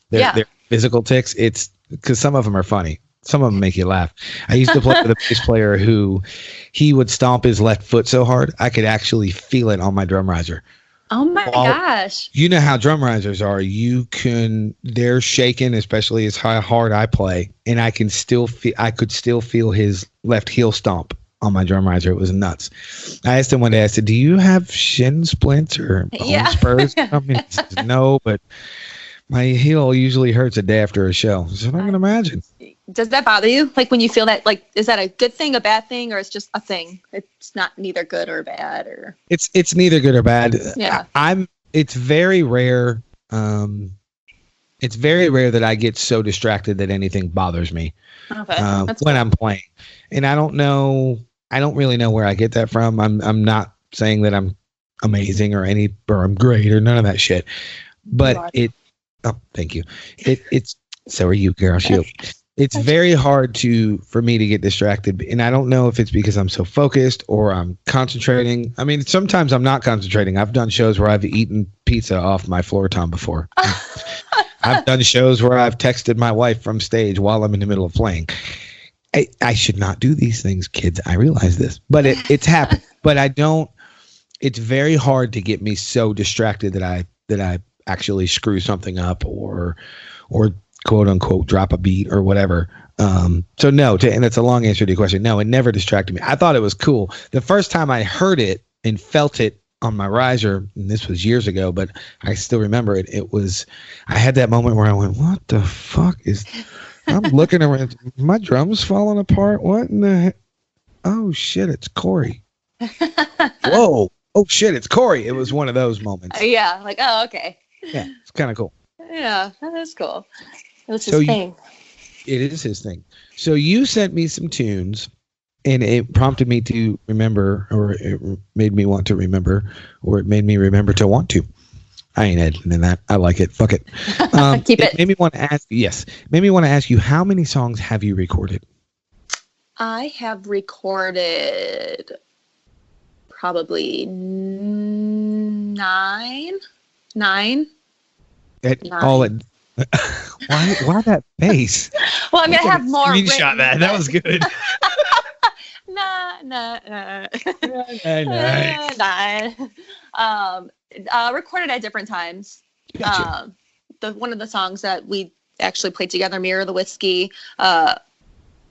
their physical tics. It's because some of them are funny. Some of them make you laugh. I used to play with a bass player who he would stomp his left foot so hard I could actually feel it on my drum riser. Oh my gosh. You know how drum risers are. They're shaking, especially as hard I play, and I could still feel his left heel stomp on my drum riser. It was nuts. I asked him one day, I said, do you have shin splints or bone spurs? I mean, he says, no, but my heel usually hurts a day after a show. So I can imagine. Does that bother you? Like when you feel that, like, is that a good thing, a bad thing, or it's just a thing? It's not neither good or bad, or it's neither good or bad. Yeah. It's very rare. It's very rare that I get so distracted that anything bothers me when I'm playing. And I don't really know where I get that from. I'm not saying that I'm amazing or I'm great or none of that shit. But thank you. It's so are you, girl. It's very hard for me to get distracted. And I don't know if it's because I'm so focused or I'm concentrating. I mean, sometimes I'm not concentrating. I've done shows where I've eaten pizza off my floor tom before. I've done shows where I've texted my wife from stage while I'm in the middle of playing. I should not do these things, kids. I realize this, but it's happened. But it's very hard to get me so distracted that I actually screw something up or quote unquote drop a beat or whatever. So no, and it's a long answer to your question. No, it never distracted me. I thought it was cool. The first time I heard it and felt it on my riser, and this was years ago, but I still remember it. I had that moment where I went, what the fuck I'm looking around, my drum's falling apart. What in the heck? Oh shit, it's Corey. Whoa. Oh shit, it's Corey. It was one of those moments. Yeah, like, oh, okay. Yeah, it's kind of cool. Yeah, that is cool. It was his thing. It is his thing. So you sent me some tunes, and it prompted me to remember, or it made me want to remember, or it made me remember to want to. I ain't editing that. I like it. Fuck it. Keep it. Made me want to ask. Yes, made me want to ask you, how many songs have you recorded? I have recorded probably nine. All at why that bass? Well, I'm gonna have more. Screenshot that. That was good. Recorded at different times. Gotcha. One of the songs that we actually played together, "Mirror the Whiskey."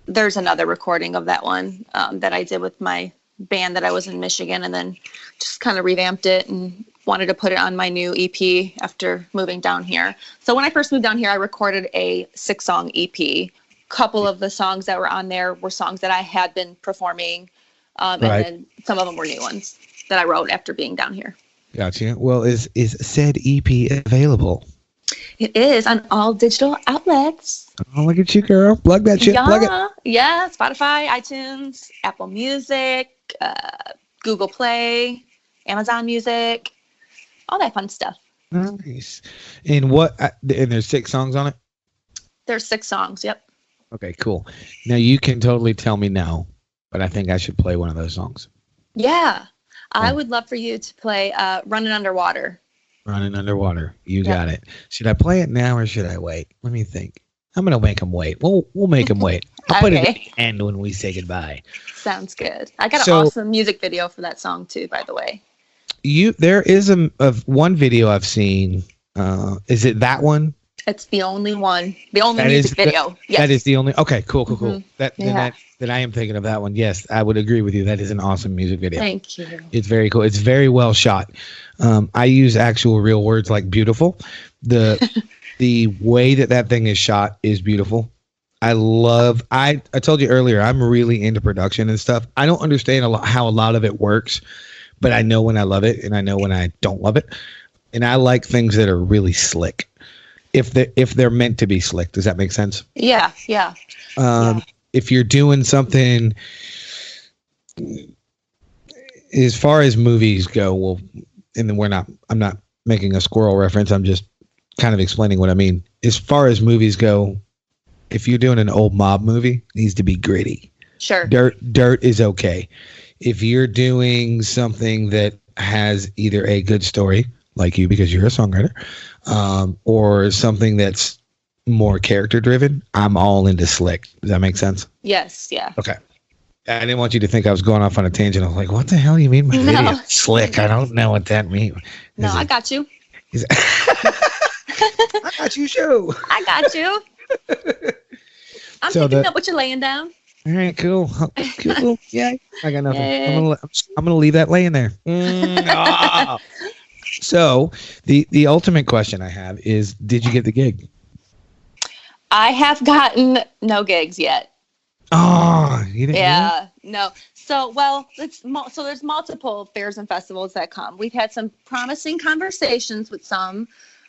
There's another recording of that one that I did with my band that I was in Michigan, and then just kind of revamped it and wanted to put it on my new EP after moving down here. So when I first moved down here, I recorded a 6-song EP. Couple of the songs that were on there were songs that I had been performing, and then some of them were new ones that I wrote after being down here. Gotcha. Well, is said EP available? It is on all digital outlets. Oh, look at you, girl. Plug that shit. Plug it. Yeah, Spotify, iTunes, Apple Music, Google Play, Amazon Music, all that fun stuff. Nice. And and there's 6 songs on it? There's 6 songs, yep. Okay, cool. Now you can totally tell me no, but I think I should play one of those songs. Yeah. I would love for you to play Running Underwater. Running Underwater. You got it. Should I play it now or should I wait? Let me think. I'm going to make them wait. We'll make them wait. I'll put it at the end when we say goodbye. Sounds good. I got an awesome music video for that song too, by the way. There is a one video I've seen. Is it that one? It's the only one. The only music video. Yes. That is the only. Okay, cool. Then I am thinking of that one. Yes, I would agree with you. That is an awesome music video. Thank you. It's very cool. It's very well shot. I use actual real words like beautiful. The way that thing is shot is beautiful. I told you earlier, I'm really into production and stuff. I don't understand how a lot of it works, but I know when I love it and I know when I don't love it. And I like things that are really slick. If they're meant to be slick, does that make sense? Yeah. If you're doing something, as far as movies go, well, and then I'm not making a squirrel reference. I'm just kind of explaining what I mean. As far as movies go, if you're doing an old mob movie, it needs to be gritty. Sure. Dirt is okay. If you're doing something that has either a good story, like you because you're a songwriter, or something that's more character driven, I'm all into slick. Does that make sense? Yes. Yeah. Okay. I didn't want you to think I was going off on a tangent. I was like, what the hell do you mean by video slick? I don't know what that means. No, I got you. I got you, Joe. I got you. I'm picking up what you're laying down. All right, cool. Cool. Yeah, I got nothing. I'm gonna leave that laying there. So the ultimate question I have is, did you get the gig? I have gotten no gigs yet. Oh, you didn't? Yeah, no. So, there's multiple fairs and festivals that come. We've had some promising conversations with some,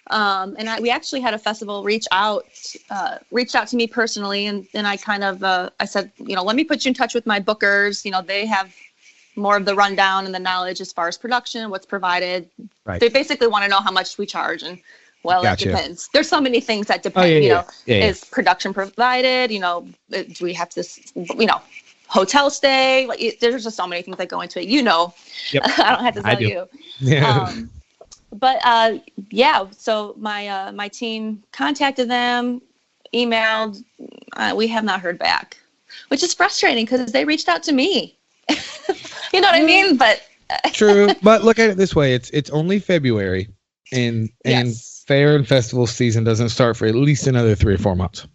and we actually had a festival reached out to me personally, and I kind of I said, let me put you in touch with my bookers. They have more of the rundown and the knowledge as far as production, what's provided. Right. They basically want to know how much we charge, and it depends. There's so many things that depend. Is production provided? Do we have this? Hotel stay? There's just so many things that go into it. Yep. I don't have to tell you. Yeah. So my team contacted them, emailed. We have not heard back, which is frustrating because they reached out to me. You know what I mean? But true. But look at it this way: it's only February, and fair and festival season doesn't start for at least another 3 or 4 months.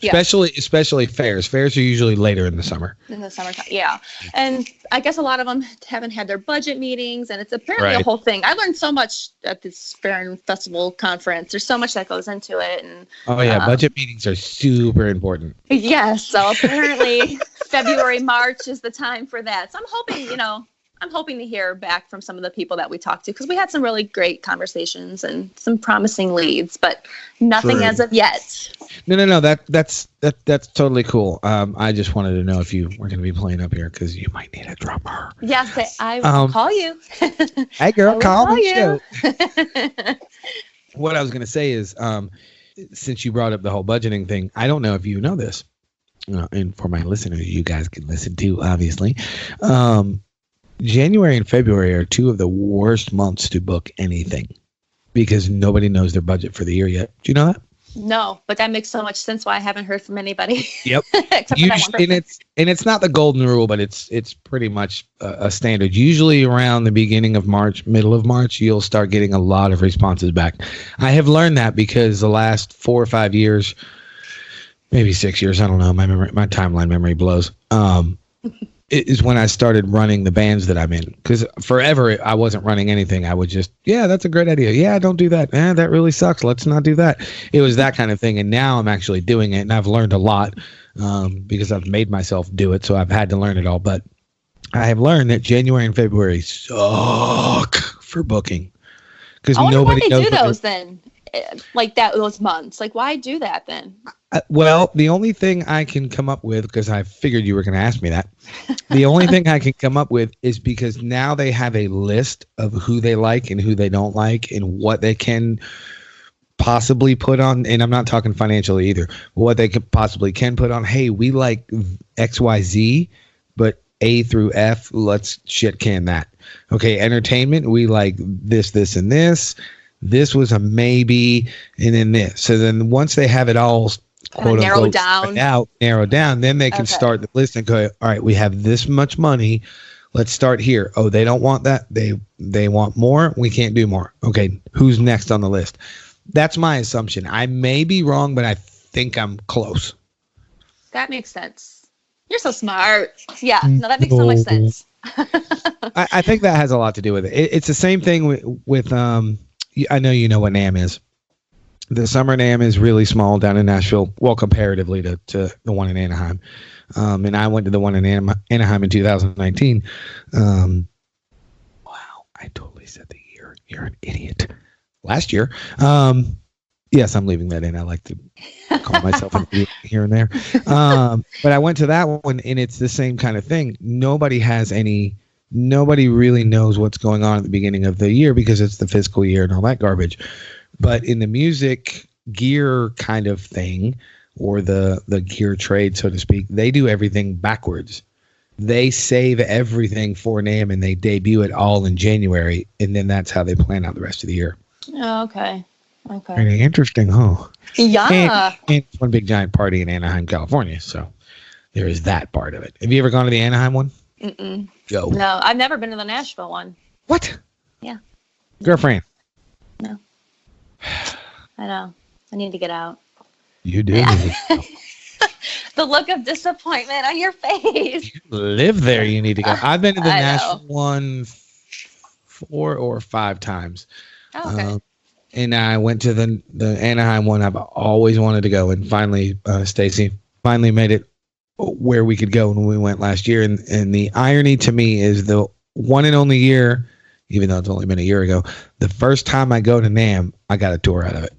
Yeah. Especially fairs. Fairs are usually later in the summer. In the summertime, yeah. And I guess a lot of them haven't had their budget meetings, and it's apparently a whole thing. I learned so much at this fair and festival conference. There's so much that goes into it. And budget meetings are super important. Yes. So apparently February, March is the time for that. So I'm hoping, I'm hoping to hear back from some of the people that we talked to, because we had some really great conversations and some promising leads, but nothing as of yet. No. That's totally cool. I just wanted to know if you were going to be playing up here, because you might need a drummer. Yes, I will call you. Hey, girl, call me. You. What I was going to say is, since you brought up the whole budgeting thing, I don't know if you know this, and for my listeners, you guys can listen too, obviously. January and February are two of the worst months to book anything, because nobody knows their budget for the year yet. Do you know that? No, but that makes so much sense why I haven't heard from anybody. Yep. Except for that one person. And it's not the golden rule, but it's pretty much a standard. Usually around the beginning of March, middle of March, you'll start getting a lot of responses back. I have learned that because the last 4 or 5 years, maybe 6 years, I don't know, my timeline memory blows. It is when I started running the bands that I'm in, because forever I wasn't running anything. I would just, yeah, that's a great idea. Yeah, don't do that. That really sucks. Let's not do that. It was that kind of thing. And now I'm actually doing it, and I've learned a lot because I've made myself do it. So I've had to learn it all. But I have learned that January and February suck for booking, because nobody knows. Why they do those then, like those months. Like, why do that then? Well, the only thing I can come up with, because I figured you were going to ask me that, the only thing I can come up with is because now they have a list of who they like and who they don't like and what they can possibly put on. And I'm not talking financially either. What they could possibly can put on. Hey, we like XYZ, but A through F, let's shit can that. Okay, entertainment, we like this, this, and this. This was a maybe, and then this. So then once they have it all quote unquote narrowed down, then they can start the list and go, all right, we have this much money. Let's start here. Oh, they don't want that. They want more. We can't do more. Okay, who's next on the list? That's my assumption. I may be wrong, but I think I'm close. That makes sense. You're so smart. Yeah, no, that makes so much sense. I think that has a lot to do with it. It's the same thing with I know you know what NAMM is. The summer NAMM is really small down in Nashville, well, comparatively to the one in Anaheim. And I went to the one in Anaheim in 2019. Wow, I totally said the year. You're an idiot. Last year. Yes, I'm leaving that in. I like to call myself an idiot here and there. But I went to that one, and it's the same kind of thing. Nobody really knows what's going on at the beginning of the year because it's the fiscal year and all that garbage. But in the music gear kind of thing, or the gear trade, so to speak, they do everything backwards. They save everything for NAMM and they debut it all in January, and then that's how they plan out the rest of the year. Oh, okay. Pretty interesting, huh? Yeah. And it's one big giant party in Anaheim, California. So there is that part of it. Have you ever gone to the Anaheim one? Mm-mm. Go. No, I've never been to the Nashville one. What? Yeah. Girlfriend? No. I know. I need to get out. You do. Yeah. The look of disappointment on your face. You live there. You need to go. I've been to the Nashville one 4 or 5 times. Oh, okay. And I went to the Anaheim one. I've always wanted to go, and finally, Stacy finally made it where we could go when we went last year. And the irony to me is the one and only year, even though it's only been a year ago, the first time I go to NAMM, I got a tour out of it.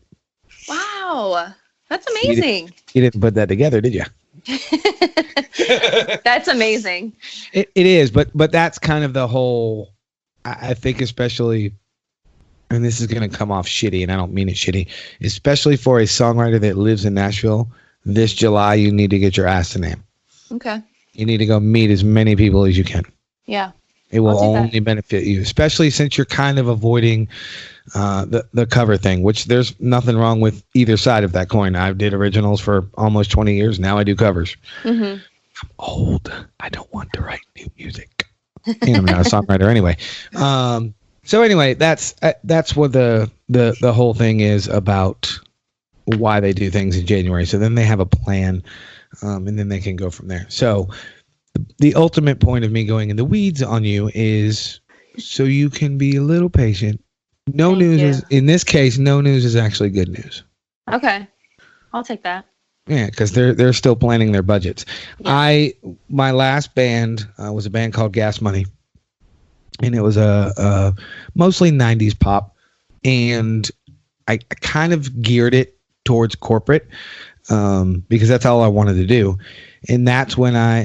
Wow. That's amazing. You didn't put that together, did you? That's amazing. It is, but that's kind of the whole, I think, especially, and this is going to come off shitty, and I don't mean it shitty, especially for a songwriter that lives in Nashville. This July, you need to get your ass to NAMM. Okay. You need to go meet as many people as you can. Yeah. It will only benefit you, especially since you're kind of avoiding the cover thing, which there's nothing wrong with either side of that coin. I did originals for almost 20 years. Now I do covers. Mm-hmm. I'm old. I don't want to write new music. And I'm not a songwriter anyway. So anyway, that's what the whole thing is about, why they do things in January. So then they have a plan, and then they can go from there. So the ultimate point of me going in the weeds on you is so you can be a little patient. No news is, in this case, no news is actually good news. Okay. I'll take that. Yeah, because they're still planning their budgets. Yeah. My last band was a band called Gas Money. and it was a mostly 90s pop, and I kind of geared it towards corporate because that's all I wanted to do. And that's when I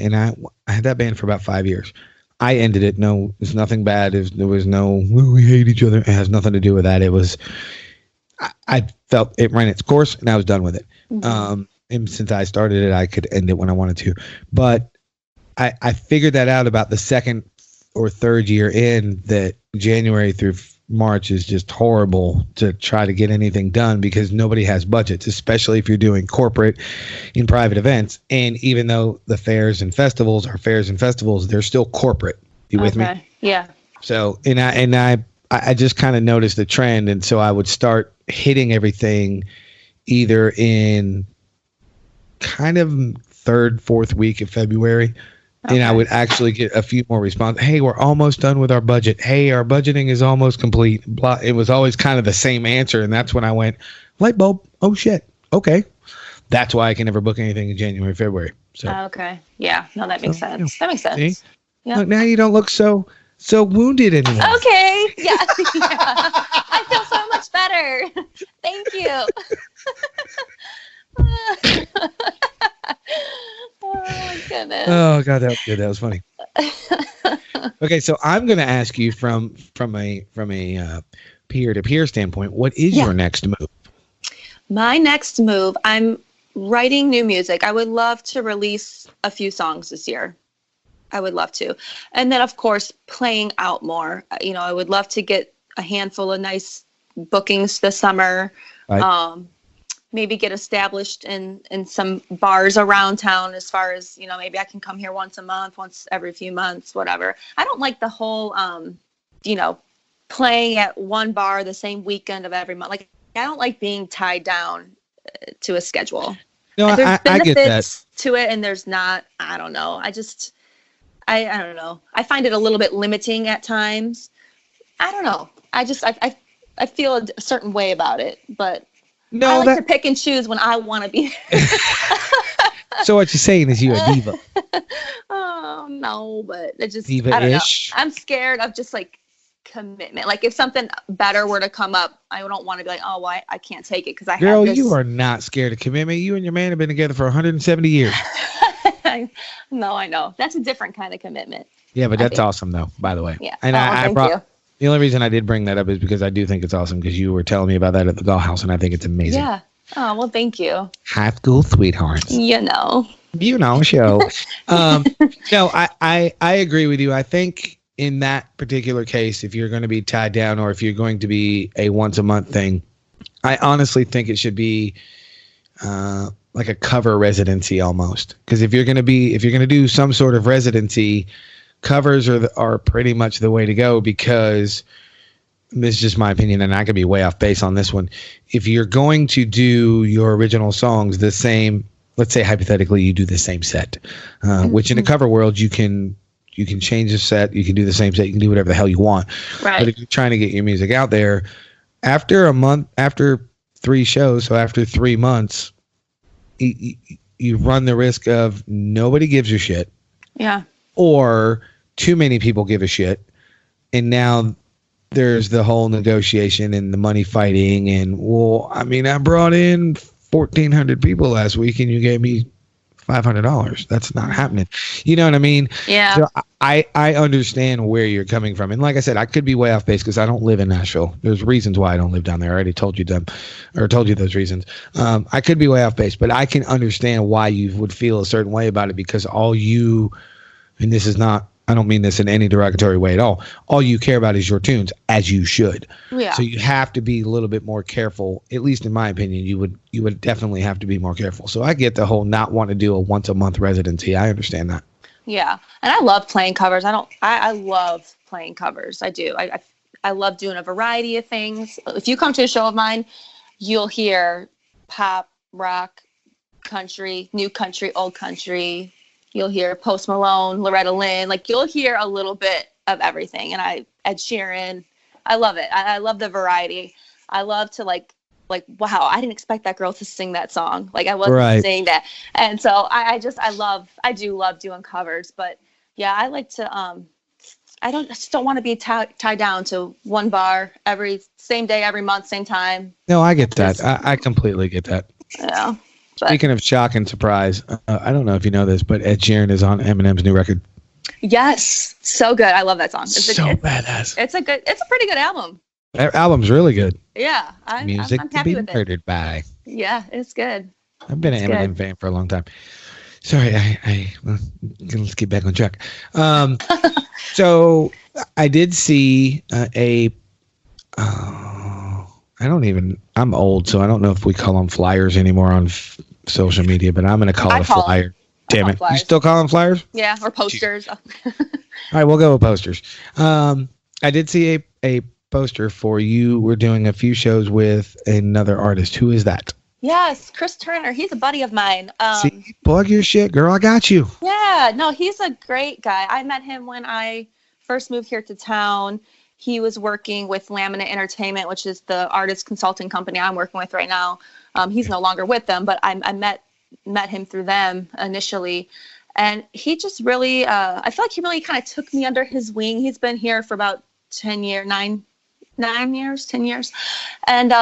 had that band for about 5 years. I ended it. No, it's nothing bad. There was no, "Well, we hate each other." It has nothing to do with that. It was, I felt it ran its course and I was done with it. And since I started it, I could end it when I wanted to. But I figured that out about the second or third year in, that January through March is just horrible to try to get anything done because nobody has budgets, especially if you're doing corporate in private events. And even though the fairs and festivals are fairs and festivals, they're still corporate. You with me? Yeah. So, and I just kind of noticed the trend. And so I would start hitting everything either in kind of third, fourth week of February. And I would actually get a few more responses. "Hey, we're almost done with our budget. Hey, our budgeting is almost complete." Blah. It was always kind of the same answer. And that's when I went, light bulb. Oh, shit. Okay. That's why I can never book anything in January, February. So. Okay. Yeah. No, that makes sense. That makes sense. See? Yeah. Look, now you don't look so wounded anymore. Okay. Yeah. Yeah. I feel so much better. Thank you. Oh my goodness. Oh God, that was good. That was funny. Okay, so I'm going to ask you from a peer-to-peer standpoint, what is your next move? My next move, I'm writing new music. I would love to release a few songs this year. I would love to. And then, of course, playing out more. You know, I would love to get a handful of nice bookings this summer. Right. Maybe get established in some bars around town, as far as, you know, maybe I can come here once a month, once every few months, whatever. I don't like the whole, you know, playing at one bar the same weekend of every month. Like, I don't like being tied down to a schedule. No, there's I get that. To it, and there's not. I don't know. I don't know. I find it a little bit limiting at times. I don't know. I feel a certain way about it, but no, I like to pick and choose when I want to be. So what you're saying is you're a diva. Oh no, but it just Diva-ish. I don't know. I'm scared of just like commitment. Like if something better were to come up, I don't want to be like, oh, well, I can't take it because I Girl, have this. you are not scared of commitment. You and your man have been together for 170 years. No, I know. That's a different kind of commitment. Yeah, but that's awesome though, by the way. Yeah. And I brought you. The only reason I did bring that up is because I do think it's awesome, because you were telling me about that at the dollhouse, and I think it's amazing. Yeah. Oh, well, thank you. High school sweethearts. You know, show. No, I agree with you. I think in that particular case, if you're going to be tied down, or if you're going to be a once a month thing, I honestly think it should be like a cover residency almost. Because if you're going to do some sort of residency, covers are pretty much the way to go, because this is just my opinion, and I could be way off base on this one. If you're going to do your original songs the same, let's say hypothetically you do the same set, which in the cover world you can change the set, you can do the same set, you can do whatever the hell you want. Right. But if you're trying to get your music out there, after 3 shows, so after 3 months, you run the risk of nobody gives a shit. Yeah. Or too many people give a shit. And now there's the whole negotiation and the money fighting. And, well, I mean, I brought in 1,400 people last week and you gave me $500. That's not happening. You know what I mean? Yeah. So I understand where you're coming from. And like I said, I could be way off base because I don't live in Nashville. There's reasons why I don't live down there. I already told you those reasons. I could be way off base, but I can understand why you would feel a certain way about it, because and this is not, I don't mean this in any derogatory way at all you care about is your tunes, as you should. Yeah. So you have to be a little bit more careful. At least in my opinion, you would definitely have to be more careful. So I get the whole not want to do a once a month residency. I understand that. Yeah. And I love playing covers. I love playing covers. I do. I love doing a variety of things. If you come to a show of mine, you'll hear pop, rock, country, new country, old country. You'll hear Post Malone, Loretta Lynn. Like, you'll hear a little bit of everything. And Ed Sheeran, I love it. I love the variety. I love to like, wow, I didn't expect that girl to sing that song. Like, I wasn't saying that. And so I do love doing covers. But yeah, I like to I just don't want to be tied down to one bar same day, every month, same time. No, I get that. I completely get that. Yeah. Speaking of shock and surprise, I don't know if you know this, but Ed Sheeran is on Eminem's new record. Yes, so good. I love that song. It's Badass. It's a pretty good album. That album's really good. Yeah, Music I'm to happy be with murdered by. Yeah, it's good. I've been an Eminem fan for a long time. Sorry, well, let's get back on track. So I did see I'm old, so I don't know if we call them flyers anymore on social media, but I'm going to call it a flyer. Damn it. You still call them flyers? Yeah, or posters. All right, we'll go with posters. I did see a poster for you. We're doing a few shows with another artist. Who is that? Yes, Chris Turner. He's a buddy of mine. See, plug your shit, girl. I got you. Yeah, no, he's a great guy. I met him when I first moved here to town. He was working with Laminate Entertainment, which is the artist consulting company I'm working with right now. He's no longer with them, but I met him through them initially. And he just really, I feel like he really kind of took me under his wing. He's been here for about 10 years. And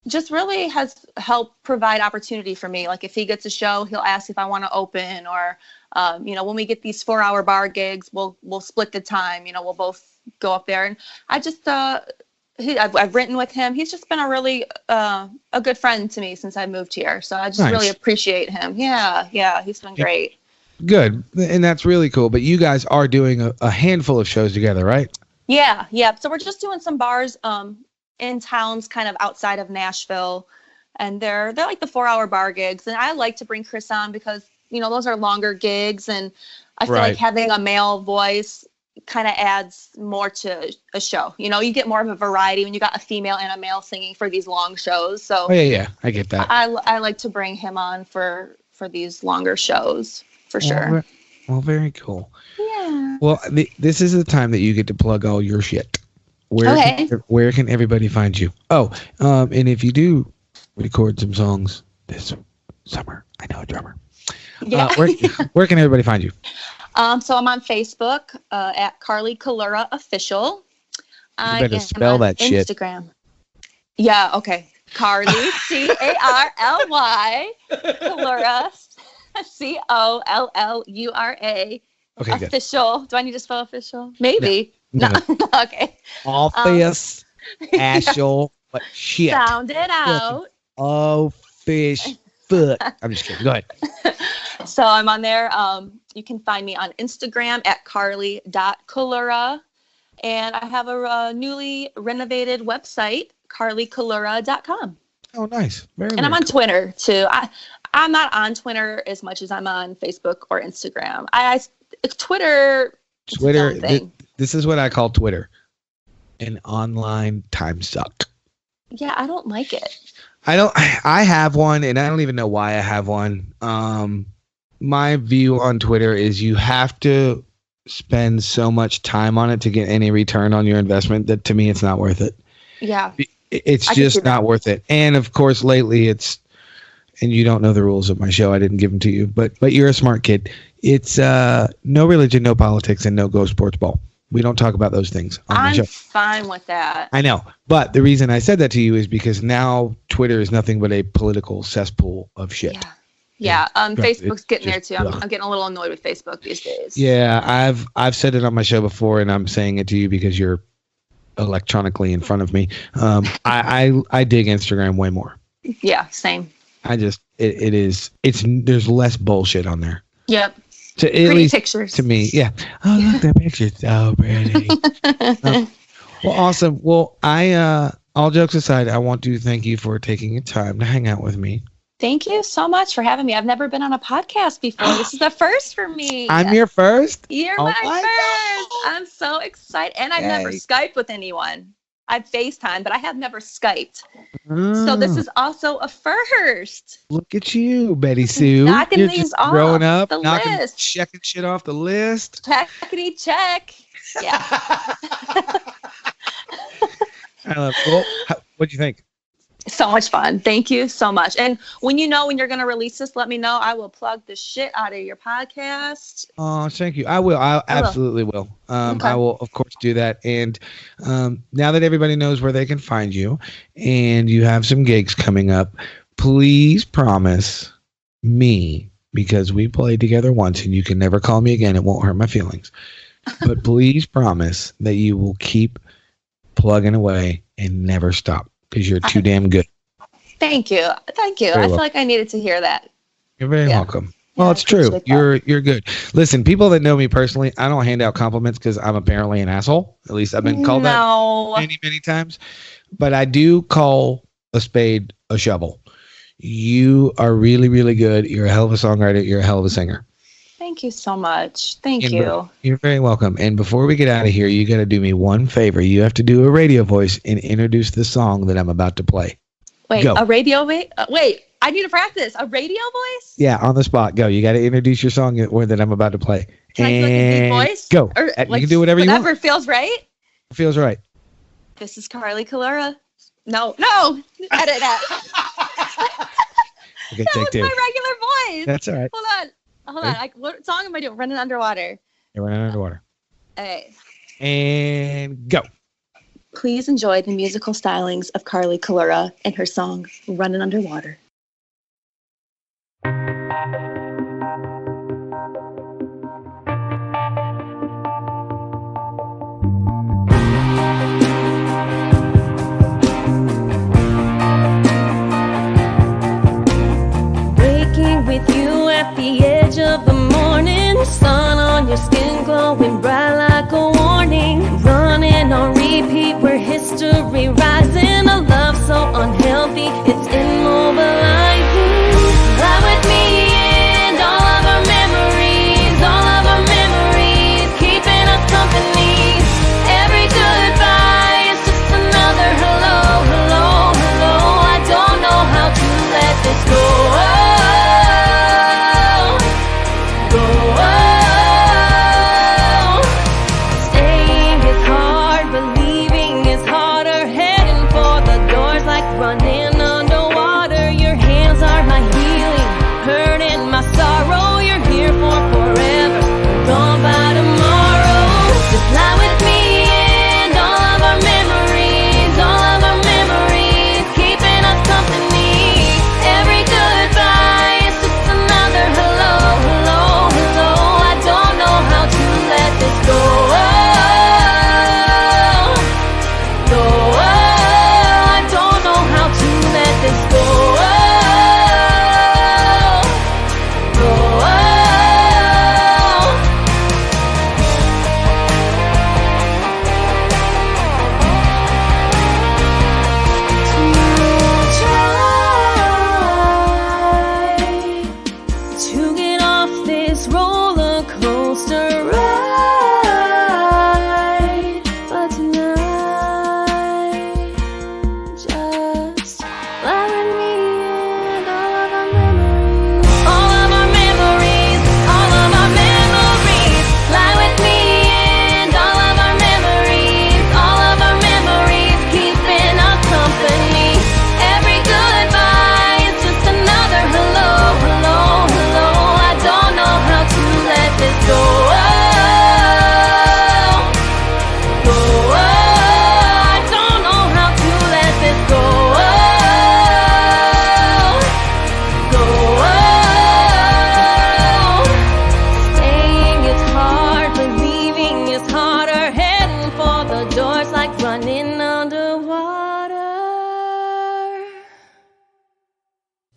just really has helped provide opportunity for me. Like if he gets a show, he'll ask if I want to open, or, when we get these 4-hour bar gigs, we'll split the time, we'll both go up there. And I just, I've written with him. He's just been a really, a good friend to me since I moved here. So I just really appreciate him. Yeah. He's been great. Good. And that's really cool. But you guys are doing a handful of shows together, right? Yeah. So we're just doing some bars, in towns kind of outside of Nashville, and they're like the 4-hour bar gigs. And I like to bring Chris on because, those are longer gigs, and I feel like having a male voice kind of adds more to a show. You get more of a variety when you got a female and a male singing for these long shows. So yeah, I get that. I like to bring him on for these longer shows for sure. Well, very cool. Yeah. Well, this is the time that you get to plug all your shit. Where can everybody find you? Oh, and if you do record some songs this summer, I know a drummer. Yeah. Where can everybody find you? So I'm on Facebook at Carly Collura Official. You better spell that shit. Instagram. Yeah. Okay. Carly Carly Collura Collura. Okay. Official. Good. Do I need to spell official? Maybe. No. Okay. Office. Ashel. But shit. Sound it out. Oh, fish. Fuck. I'm just kidding. Go ahead. So I'm on there. You can find me on Instagram at carly.collura. And I have a newly renovated website, carlycollura.com. Oh, nice. And I'm on Twitter, too. I'm not on Twitter as much as I'm on Facebook or Instagram. Twitter. This is what I call Twitter. An online time suck. Yeah, I don't like it. I have one, and I don't even know why I have one. My view on Twitter is you have to spend so much time on it to get any return on your investment that to me it's not worth it. Yeah. It's just not worth it. And of course lately and you don't know the rules of my show. I didn't give them to you, but you're a smart kid. It's no religion, no politics, and no go sports ball. We don't talk about those things on the show. I'm fine with that. I know. But the reason I said that to you is because now Twitter is nothing but a political cesspool of shit. Yeah. Facebook's getting there too. I'm getting a little annoyed with Facebook these days. Yeah, I've said it on my show before, and I'm saying it to you because you're electronically in front of me. I dig Instagram way more. Yeah, same. There's less bullshit on there. Yep. Pretty pictures. To me, yeah. Oh, look, that picture's so pretty. Well, awesome. Well, all jokes aside, I want to thank you for taking your time to hang out with me. Thank you so much for having me. I've never been on a podcast before. This is the first for me. I'm your first? You're my first. God. I'm so excited. And I've never Skyped with anyone. I've FaceTime, but I have never Skyped. So this is also a first. Look at you, Betty Sue. Knocking these off growing up, the list. Checking shit off the list. Checkity check. Yeah. I love it. Well, what'd you think? So much fun. Thank you so much. And when you're going to release this, let me know. I will plug the shit out of your podcast. Oh, thank you. I will. I absolutely will. Okay. I will, of course, do that. And now that everybody knows where they can find you and you have some gigs coming up, please promise me, because we played together once and you can never call me again. It won't hurt my feelings. But please promise that you will keep plugging away and never stop, because you're too damn good. Thank you. Thank you. I feel like I needed to hear that. You're very welcome. Well, it's true. You're good. Listen, people that know me personally, I don't hand out compliments because I'm apparently an asshole. At least I've been called that many, many times. But I do call a spade a shovel. You are really, really good. You're a hell of a songwriter. You're a hell of a singer. Thank you so much. Thank you. You're very welcome. And before we get out of here, you got to do me one favor. You have to do a radio voice and introduce the song that I'm about to play. Wait, Go. A radio voice? Wait, I need to practice. A radio voice? Yeah, on the spot. Go. You got to introduce your song that I'm about to play. Can I do like a deep voice? Go. Or, you can do whatever you want. Whatever feels right. It feels right. This is Carly Collura. No. Edit that. Okay, that was two. my regular voice. That's all right. Hold on. What song am I doing? Running Underwater. You're running underwater. Okay. And go. Please enjoy the musical stylings of Carly Collura and her song Running Underwater. With you at the edge of the morning, sun on your skin glowing bright like a warning, running on repeat, where history rising, a love so unhealthy, it's immobilizing. Fly with me and all of our memories, keeping us company. Every goodbye is just another hello. I don't know how to let this go.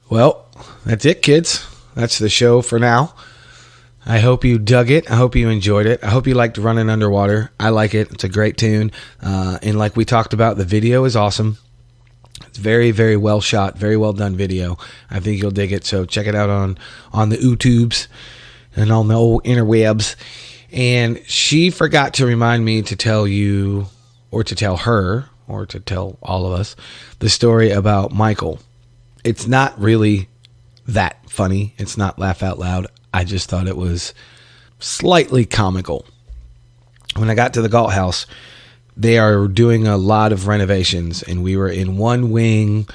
Well, that's it, kids. That's the show for now. I hope you dug it. I hope you enjoyed it. I hope you liked Running Underwater. I like it. It's a great tune. And like we talked about, the video is awesome. It's very, very well shot, very well done video. I think you'll dig it. So check it out on the YouTubes and on the old interwebs. And she forgot to remind me to tell you, or to tell her, or to tell all of us, the story about Michael. It's not really that funny. It's not laugh out loud. I just thought it was slightly comical. When I got to the Galt House, they are doing a lot of renovations, and we were in one wing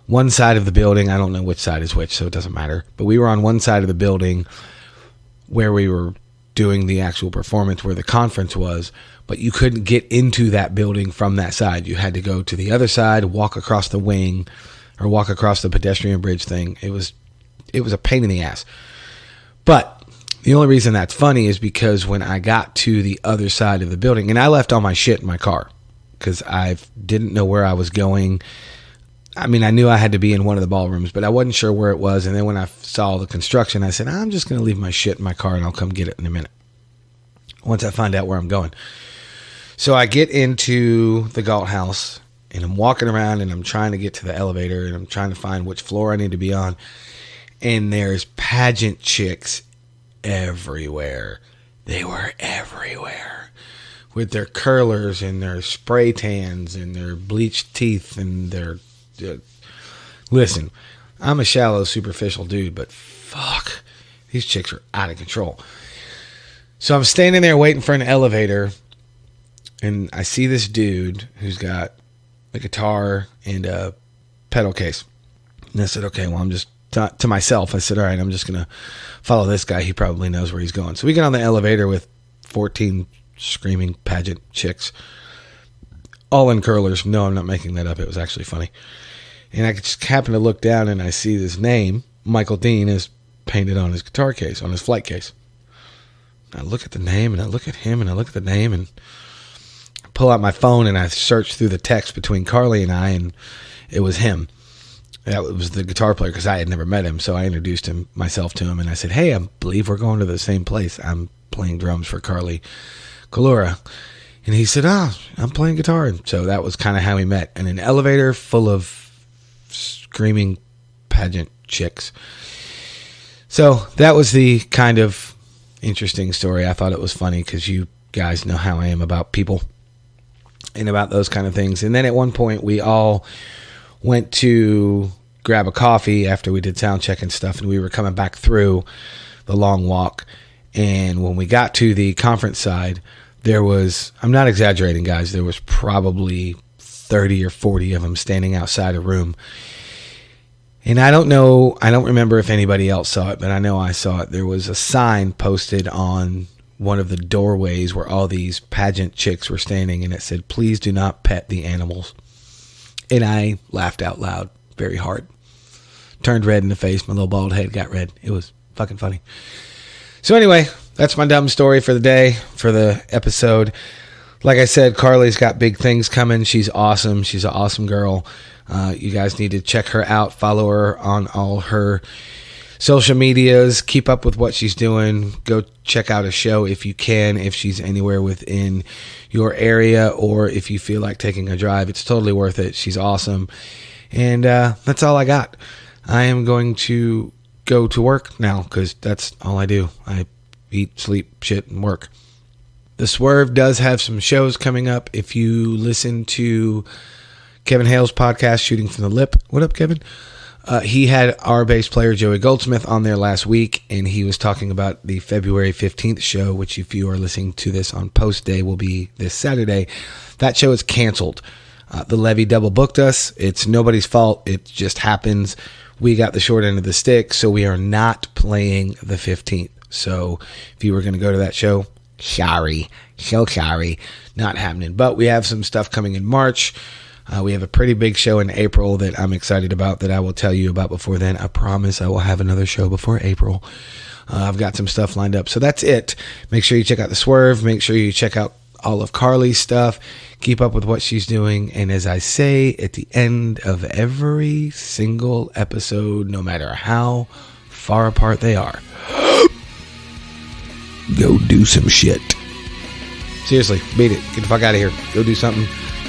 one side of the building. I don't know which side is which, so it doesn't matter. But we were on one side of the building where we were doing the actual performance, where the conference was, but you couldn't get into that building from that side. You had to go to the other side, walk across the wing, or walk across the pedestrian bridge thing. It was a pain in the ass. But the only reason that's funny is because when I got to the other side of the building, and I left all my shit in my car because I didn't know where I was going. I mean, I knew I had to be in one of the ballrooms, but I wasn't sure where it was. And then when I saw the construction, I said, I'm just going to leave my shit in my car and I'll come get it in a minute once I find out where I'm going. So I get into the Galt house and I'm walking around and I'm trying to get to the elevator and I'm trying to find which floor I need to be on. And there's pageant chicks everywhere. They were everywhere with their curlers and their spray tans and their bleached teeth and their... Listen, I'm a shallow, superficial dude, but fuck, these chicks are out of control. So I'm standing there waiting for an elevator, and I see this dude who's got a guitar and a pedal case. And I said, okay, well, I'm just, to myself, I said, all right, I'm just going to follow this guy. He probably knows where he's going. So we get on the elevator with 14 screaming pageant chicks, all in curlers. No, I'm not making that up. It was actually funny. And I just happen to look down and I see this name, Michael Dean, is painted on his guitar case, on his flight case. I look at the name and I look at him and I look at the name and I pull out my phone and I search through the text between Carly and I, and it was him. That was the guitar player because I had never met him. So I introduced myself to him and I said, hey, I believe we're going to the same place. I'm playing drums for Carly Collura. And he said, I'm playing guitar. And so that was kind of how we met. In an elevator full of screaming pageant chicks. So that was the kind of interesting story. I thought it was funny because you guys know how I am about people and about those kind of things. And then at one point we all went to grab a coffee after we did sound check and stuff, and we were coming back through the long walk. And when we got to the conference side, there was, I'm not exaggerating, guys, there was probably 30 or 40 of them standing outside a room. And I don't remember if anybody else saw it, but I know I saw it. There was a sign posted on one of the doorways where all these pageant chicks were standing, and it said, please do not pet the animals. And I laughed out loud very hard. Turned red in the face. My little bald head got red. It was fucking funny. So anyway, that's my dumb story for the day, for the episode. Like I said, Carly's got big things coming. She's awesome. She's an awesome girl. You guys need to check her out. Follow her on all her social medias. Keep up with what she's doing. Go check out a show if you can, if she's anywhere within your area, or if you feel like taking a drive. It's totally worth it. She's awesome. And that's all I got. I am going to go to work now because that's all I do. I eat, sleep, shit, and work. The Swerve does have some shows coming up. If you listen to Kevin Hale's podcast, Shooting from the Lip. What up, Kevin? He had our bass player, Joey Goldsmith, on there last week, and he was talking about the February 15th show, which if you are listening to this on post day will be this Saturday. That show is canceled. The Levy double booked us. It's nobody's fault. It just happens. We got the short end of the stick, so we are not playing the 15th. So if you were going to go to that show, sorry. So sorry. Not happening. But we have some stuff coming in March. We have a pretty big show in April that I'm excited about that I will tell you about before then. I promise I will have another show before April. I've got some stuff lined up. So that's it. Make sure you check out The Swerve. Make sure you check out all of Carly's stuff. Keep up with what she's doing. And as I say at the end of every single episode, no matter how far apart they are, go do some shit. Seriously, beat it. Get the fuck out of here. Go do something.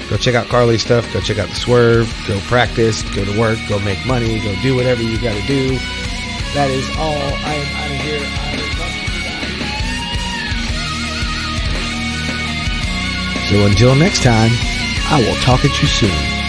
Go check out Carly's stuff. Go check out The Swerve. Go practice. Go to work. Go make money. Go do whatever you got to do. That is all. I am out of here. So until next time, I will talk at you soon.